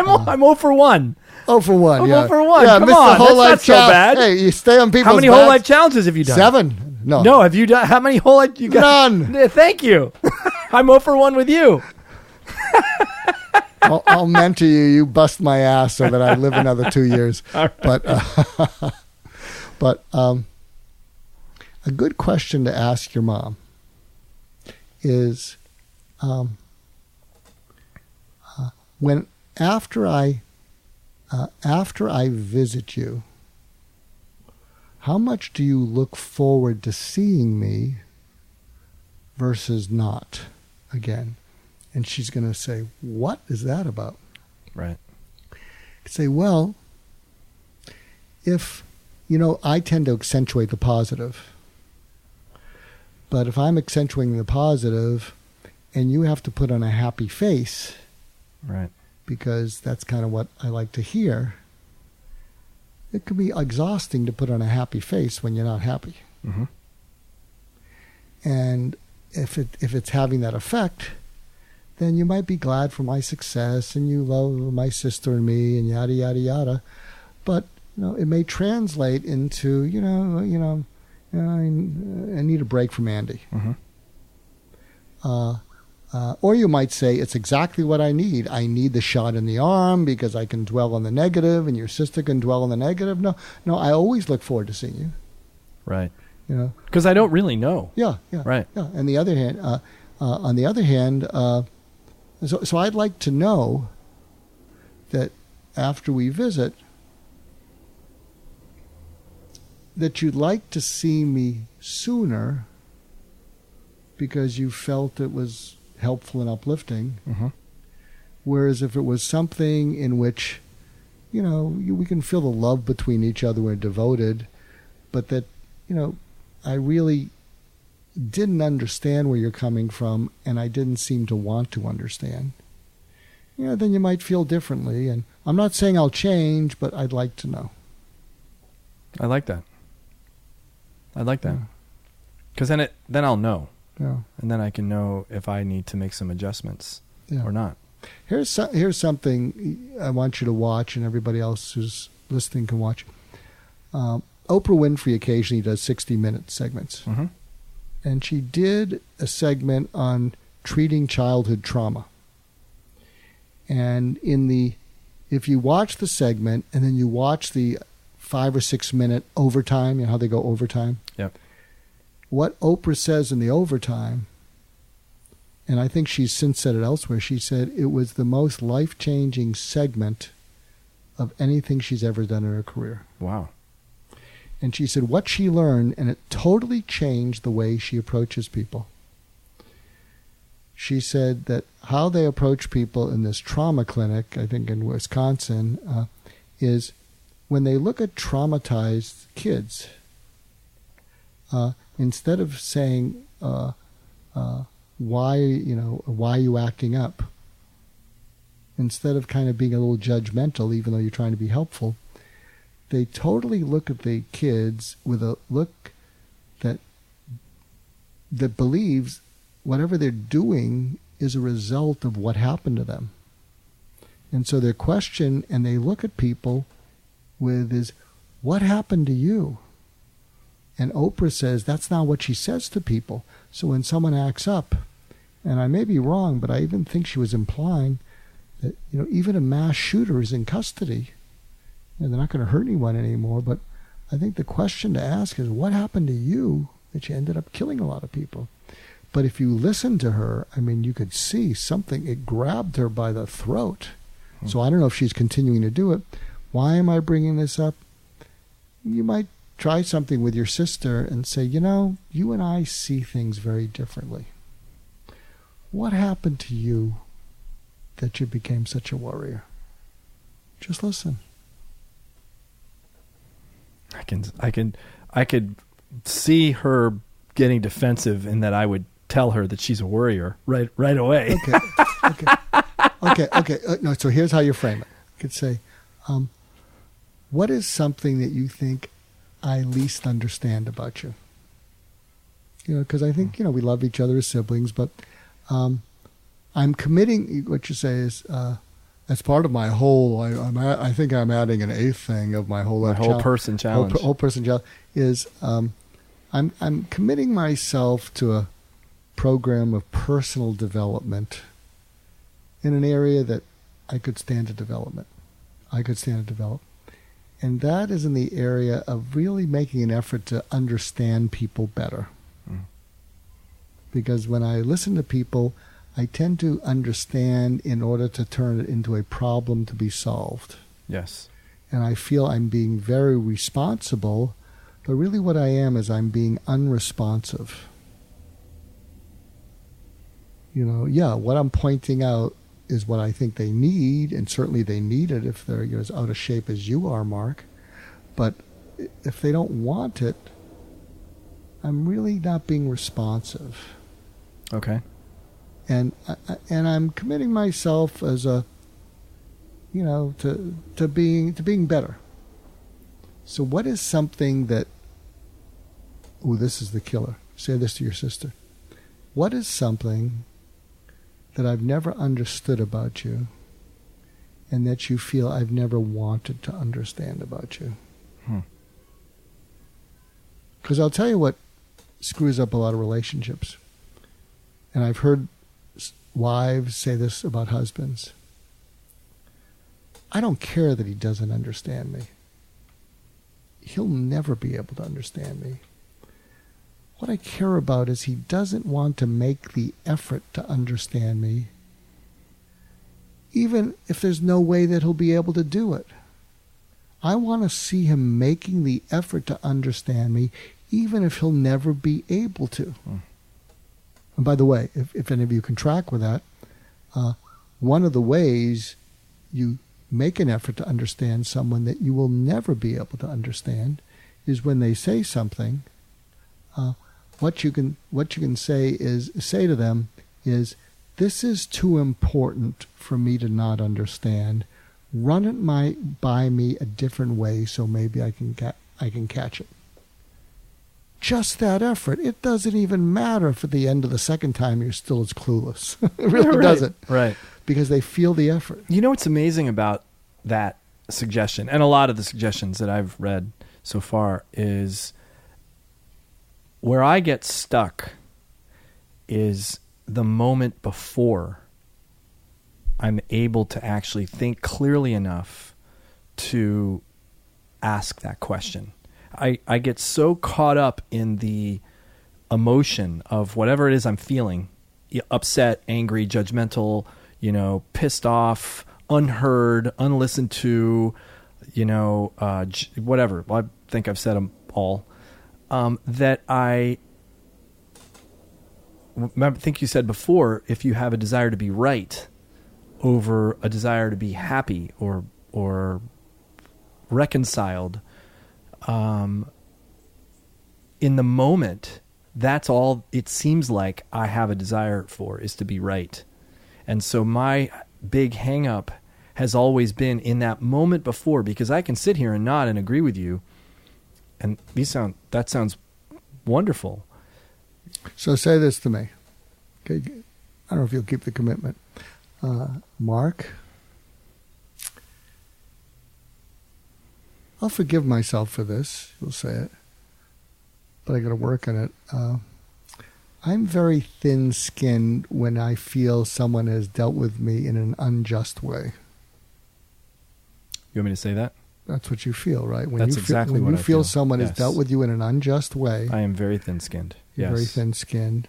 0 for 1. 0 for 1. I'm yeah. 0 for 1. Yeah, Come missed on, the whole that's life not so bad. Hey, you stay on people's How many bats. whole life challenges have you done? 7. No, have you done? How many whole life you got? None. Thank you. I'm 0 for 1 with you. I'll mentor you. You bust my ass so that I live another 2 years. All right. But a good question to ask your mom is, when after I visit you, how much do you look forward to seeing me versus not again? And she's going to say, what is that about? Right. Say, well, if, I tend to accentuate the positive. But if I'm accentuating the positive and you have to put on a happy face, right, because that's kind of what I like to hear, it could be exhausting to put on a happy face when you're not happy. Mm-hmm. And if it's having that effect, then you might be glad for my success and you love my sister and me and yada, yada, yada. But, it may translate into, I need a break from Andy. Mm-hmm. Or you might say, it's exactly what I need. I need the shot in the arm because I can dwell on the negative and your sister can dwell on the negative. No, I always look forward to seeing you. Right. Because I don't really know. Yeah. Right. Yeah. On the other hand, so I'd like to know that after we visit, that you'd like to see me sooner because you felt it was helpful and uplifting. Mm-hmm. Whereas if it was something in which, we can feel the love between each other, we're devoted, but that, I really didn't understand where you're coming from and I didn't seem to want to understand, then you might feel differently. And I'm not saying I'll change, but I'd like to know. I like that. Because then I'll know. Yeah. And then I can know if I need to make some adjustments or not. Here's something I want you to watch, and everybody else who's listening can watch. Oprah Winfrey occasionally does 60-minute segments. Mm-hmm. And she did a segment on treating childhood trauma. And if you watch the segment and then you watch the 5 or 6 minute overtime, how they go overtime. Yep. What Oprah says in the overtime, and I think she's since said it elsewhere, she said it was the most life-changing segment of anything she's ever done in her career. Wow. And she said what she learned, and it totally changed the way she approaches people. She said that how they approach people in this trauma clinic, I think in Wisconsin, is when they look at traumatized kids, instead of saying, why are you acting up? Instead of kind of being a little judgmental, even though you're trying to be helpful, they totally look at the kids with a look that believes whatever they're doing is a result of what happened to them. And so their question, and they look at people with, is, what happened to you? And Oprah says that's not what she says to people. So when someone acts up, and I may be wrong, but I even think she was implying that, even a mass shooter is in custody. They're not going to hurt anyone anymore. But I think the question to ask is, what happened to you that you ended up killing a lot of people? But if you listen to her, you could see something. It grabbed her by the throat. So I don't know if she's continuing to do it. Why am I bringing this up? You might try something with your sister and say, you and I see things very differently. What happened to you that you became such a warrior? Just listen. I could see her getting defensive in that I would tell her that she's a worrier right away. Okay. No, so here's how you frame it. You could say, what is something that you think I least understand about you? Because I think, we love each other as siblings, but I'm committing, what you say is, as part of my whole, I think I'm adding an eighth thing of my whole person challenge. Whole person challenge is, I'm committing myself to a program of personal development in an area that I could stand to develop. And that is in the area of really making an effort to understand people better. Because when I listen to people, I tend to understand in order to turn it into a problem to be solved. Yes. And I feel I'm being very responsible, but really what I am is I'm being unresponsive. What I'm pointing out is what I think they need, and certainly they need it if they're as out of shape as you are, Mark. But if they don't want it, I'm really not being responsive. Okay. And I'm committing myself as to being better. So what is something that, this is the killer. Say this to your sister. What is something that I've never understood about you and that you feel I've never wanted to understand about you? Because I'll tell you what screws up a lot of relationships. And I've heard wives say this about husbands. I don't care that he doesn't understand me. He'll never be able to understand me. What I care about is he doesn't want to make the effort to understand me, even if there's no way that he'll be able to do it. I want to see him making the effort to understand me, even if he'll never be able to. And by the way, if any of you can track with that, one of the ways you make an effort to understand someone that you will never be able to understand is when they say something. What you can say to them is, this is too important for me to not understand. Run it by me a different way so maybe I can catch it. Just that effort. It doesn't even matter if at the end of the second time you're still as clueless. It really doesn't. Right. Because they feel the effort. You know what's amazing about that suggestion, and a lot of the suggestions that I've read so far, is where I get stuck is the moment before I'm able to actually think clearly enough to ask that question. I get so caught up in the emotion of whatever it is I'm feeling, upset, angry, judgmental, pissed off, unheard, unlistened to, whatever. Well, I think I've said them all. That I think you said before, if you have a desire to be right over a desire to be happy or reconciled, in the moment, that's all it seems like I have a desire for, is to be right. And so my big hang up has always been in that moment before, because I can sit here and nod and agree with you, and that sounds wonderful. So say this to me. Okay, I don't know if you'll keep the commitment. Mark, I'll forgive myself for this. You'll say it. But I got to work on it. I'm very thin-skinned when I feel someone has dealt with me in an unjust way. You want me to say that? That's what you feel, right? When That's you exactly when what you I feel feel. someone Yes. has dealt with you in an unjust way. I am very thin-skinned. You're Yes. very thin-skinned.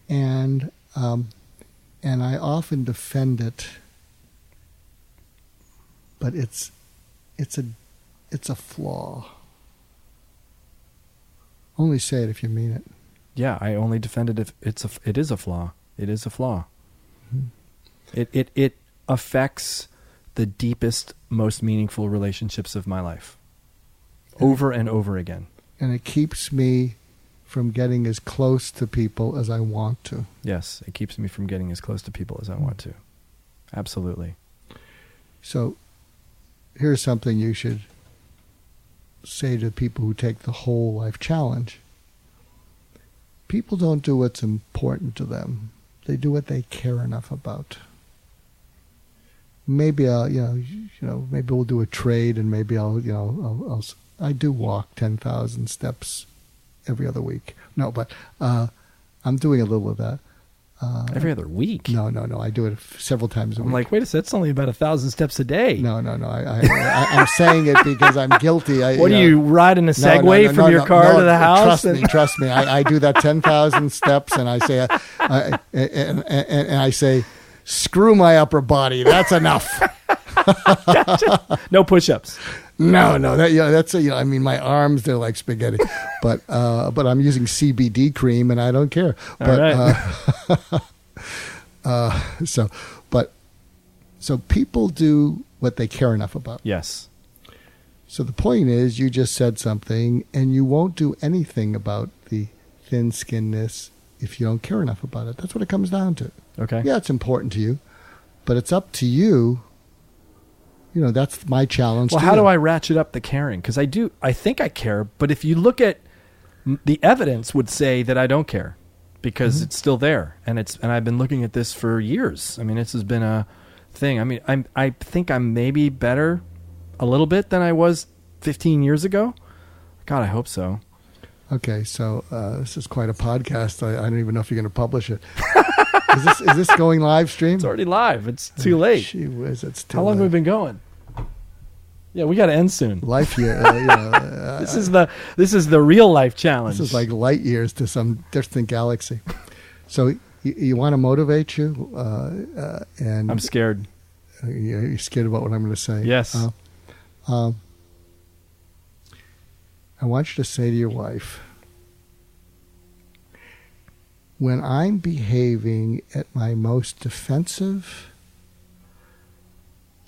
And I often defend it, but it's a flaw. Only say it if you mean it. Yeah, I only defend it if it is a flaw. It is a flaw. Mm-hmm. It affects the deepest, most meaningful relationships of my life, over and over again. And it keeps me from getting as close to people as I want to. Yes, it keeps me from getting as close to people as I want to. Absolutely. So here's something you should say to people who take the whole life challenge. People don't do what's important to them. They do what they care enough about. Maybe maybe we'll do a trade, and maybe I do walk 10,000 steps every other week. No, but I'm doing a little of that. Every other week? No. I do it several times a week. I'm like, wait a second, that's only about 1,000 steps a day. No. I'm saying it because I'm guilty. What do you ride in a Segway from your car to the house? Trust me. I do that 10,000 steps, and I say, and I say, screw my upper body. That's enough. Gotcha. No push-ups. No. That's I mean, my arms, they're like spaghetti, but I'm using CBD cream, and I don't care. All right. So people do what they care enough about. Yes. So the point is, you just said something, and you won't do anything about the thin-skinnedness if you don't care enough about it. That's what it comes down to. Okay. Yeah, it's important to you, but it's up to you. That's my challenge. Well, how do I ratchet up the caring? Because I think I care, but if you look at the evidence would say that I don't care because it's still there. And I've been looking at this for years. I mean, this has been a thing. I mean, I think I'm maybe better a little bit than I was 15 years ago. God, I hope so. Okay. So, this is quite a podcast. I don't even know if you're going to publish it. Is this going live stream? It's already live. It's too late. Gee whiz, it's too How long late. have we been going? Yeah, we got to end soon. Life year. This is the real life challenge. This is like light years to some distant galaxy. So you want to motivate you, and I'm scared. You're scared about what I'm going to say. Yes. I want you to say to your wife, when I'm behaving at my most defensive,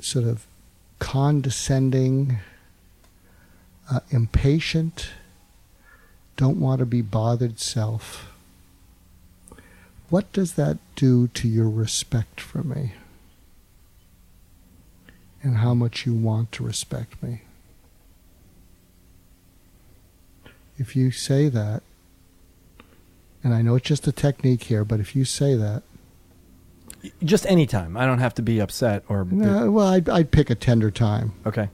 sort of condescending, impatient, don't want to be bothered self, what does that do to your respect for me? And how much you want to respect me? If you say that, and I know it's just a technique here, but if you say that, just any time. I don't have to be upset or. No, well, I'd pick a tender time. Okay.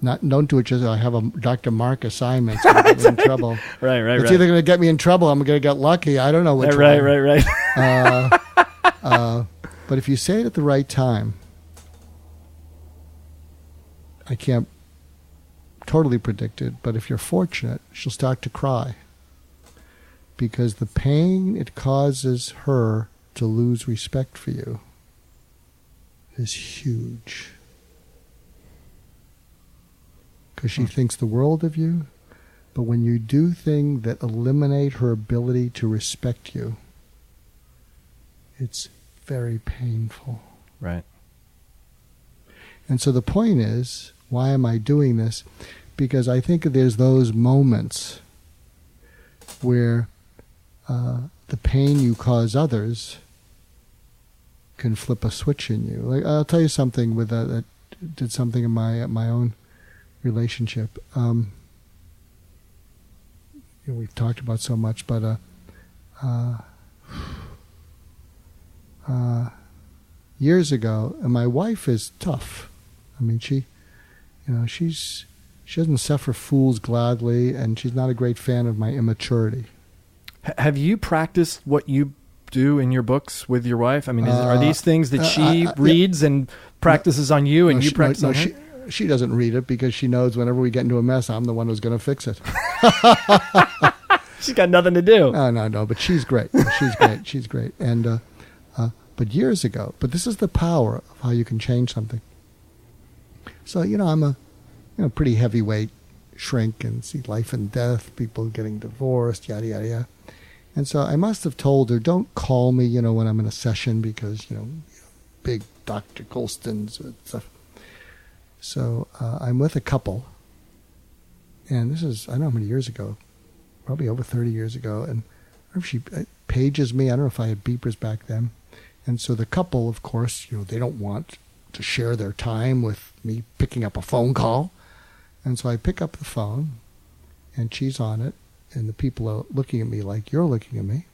Don't do it just. I have a Dr. Mark assignment. So I'm in trouble. Right. It's either going to get me in trouble. I'm going to get lucky. I don't know which one. Right. But if you say it at the right time, I can't totally predict it. But if you're fortunate, she'll start to cry because the pain it causes her to lose respect for you is huge. Because she thinks the world of you, but when you do things that eliminate her ability to respect you, it's very painful. Right. And so the point is, why am I doing this? Because I think there's those moments where the pain you cause others can flip a switch in you. Like I'll tell you something with that did something in my own relationship. We've talked about so much, but years ago, and my wife is tough. I mean, she doesn't suffer fools gladly, and she's not a great fan of my immaturity. Have you practiced what you do in your books with your wife? I mean, are these things that she reads and practices on you, and you practice on her? She doesn't read it because she knows whenever we get into a mess, I'm the one who's going to fix it. She's got nothing to do. No, but she's great. She's great. And but years ago, but this is the power of how you can change something. So I'm a pretty heavyweight shrink and see life and death, people getting divorced, yada yada yada. And so I must have told her, don't call me, when I'm in a session because big Dr. Goulston's and stuff. So I'm with a couple, and this is, I don't know how many years ago, probably over 30 years ago. And I don't know if she pages me. I don't know if I had beepers back then. And so the couple, of course, they don't want to share their time with me picking up a phone call. And so I pick up the phone, and she's on it, and the people are looking at me like you're looking at me.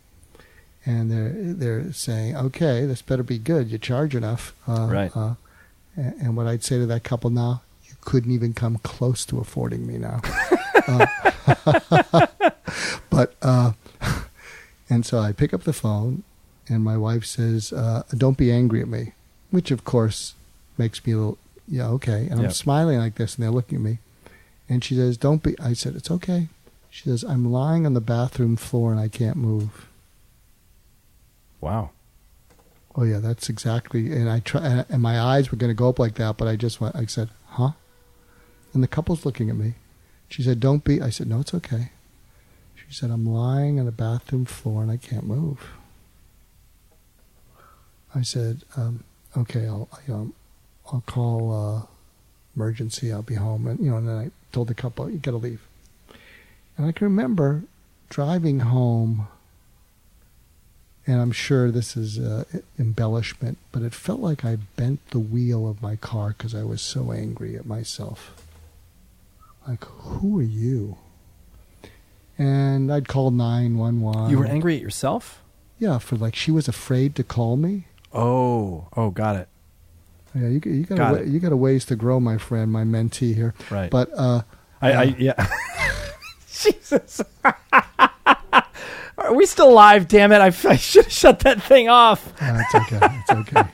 And they're saying, okay, this better be good. You charge enough. Right. And what I'd say to that couple now, you couldn't even come close to affording me now. And so I pick up the phone, and my wife says, don't be angry at me, which, of course, makes me a little, okay. And I'm smiling like this, and they're looking at me. And she says, don't be. I said, it's okay. She says, I'm lying on the bathroom floor, and I can't move. Wow. Oh, yeah, that's exactly. And I try, and my eyes were going to go up like that, but I said, huh? And the couple's looking at me. She said, don't be. I said, no, it's okay. She said, I'm lying on the bathroom floor and I can't move. I said, okay, I'll call emergency. I'll be home. And, and then I told the couple, you got to leave. And I can remember driving home, and I'm sure this is embellishment, but it felt like I bent the wheel of my car because I was so angry at myself. Like, who are you? And I'd call 911. You were angry at yourself? Yeah, she was afraid to call me. Oh, got it. Yeah, you got a ways to grow, my friend, my mentee here. Right. But yeah. Jesus. Are we still live? Damn it! I should have shut that thing off. It's okay. It's okay.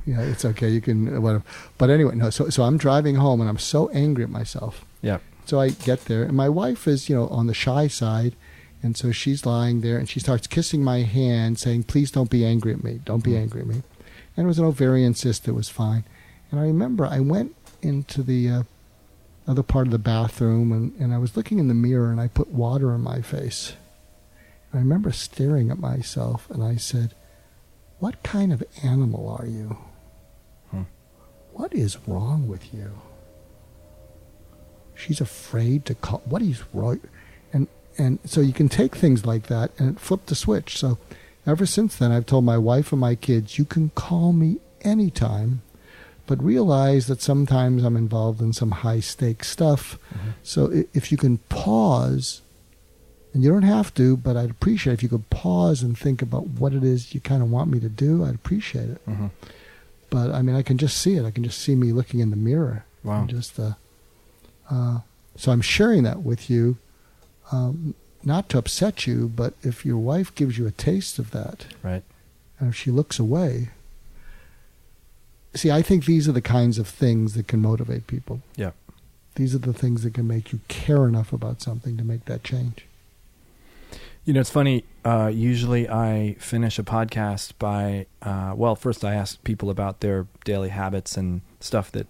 Yeah, it's okay. You can whatever. But anyway, no. So I'm driving home, and I'm so angry at myself. Yeah. So I get there, and my wife is, on the shy side, and so she's lying there, and she starts kissing my hand, saying, "Please don't be angry at me. Don't be angry at me." And it was an ovarian cyst. It was fine. And I remember I went into the other part of the bathroom, and I was looking in the mirror, and I put water on my face. I remember staring at myself, and I said, what kind of animal are you? What is wrong with you? She's afraid to call. What is wrong? And so you can take things like that and flip the switch. So ever since then, I've told my wife and my kids, you can call me anytime, but realize that sometimes I'm involved in some high-stakes stuff. Mm-hmm. So if you can pause, and you don't have to, but I'd appreciate if you could pause and think about what it is you kind of want me to do. I'd appreciate it. Mm-hmm. But, I can just see it. I can just see me looking in the mirror. Wow. And just, so I'm sharing that with you, not to upset you, but if your wife gives you a taste of that, right, and if she looks away, see, I think these are the kinds of things that can motivate people. Yeah. These are the things that can make you care enough about something to make that change. It's funny. Usually I finish a podcast by, first I ask people about their daily habits and stuff that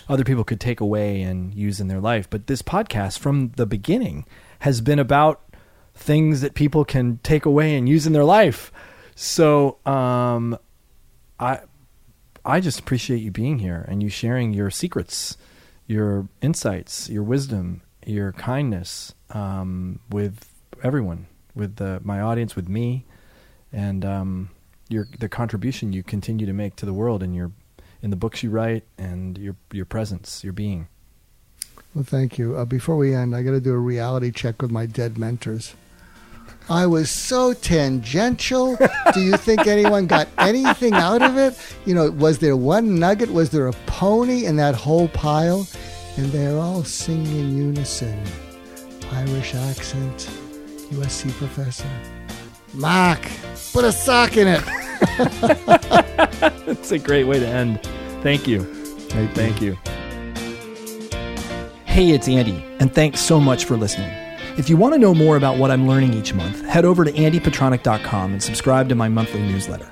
other people could take away and use in their life. But this podcast from the beginning has been about things that people can take away and use in their life. So I just appreciate you being here and you sharing your secrets, your insights, your wisdom, your kindness with everyone. With my audience, with me, and the contribution you continue to make to the world, and in the books you write, and your presence, your being. Well, thank you. Before we end, I got to do a reality check with my dead mentors. I was so tangential. Do you think anyone got anything out of it? Was there one nugget? Was there a pony in that whole pile? And they're all singing in unison. Irish accent. USC professor. Mark, put a sock in it. That's a great way to end. Thank you. Thank you. Hey, it's Andy, and thanks so much for listening. If you want to know more about what I'm learning each month, head over to andypetronic.com and subscribe to my monthly newsletter.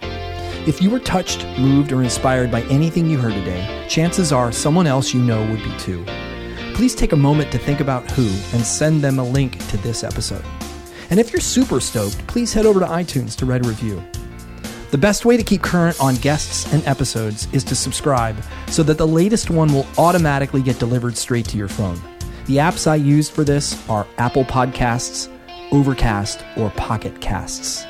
If you were touched, moved, or inspired by anything you heard today, chances are someone else you know would be too. Please take a moment to think about who and send them a link to this episode. And if you're super stoked, please head over to iTunes to write a review. The best way to keep current on guests and episodes is to subscribe so that the latest one will automatically get delivered straight to your phone. The apps I use for this are Apple Podcasts, Overcast, or Pocket Casts.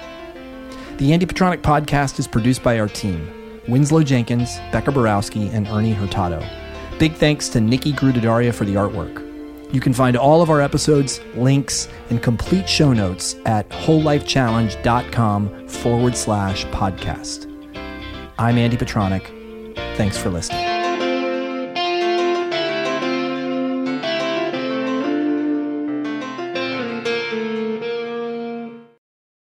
The Andy Petronic Podcast is produced by our team, Winslow Jenkins, Becca Borowski, and Ernie Hurtado. Big thanks to Nikki Grudidaria for the artwork. You can find all of our episodes, links, and complete show notes at wholelifechallenge.com/podcast. I'm Andy Petronic. Thanks for listening.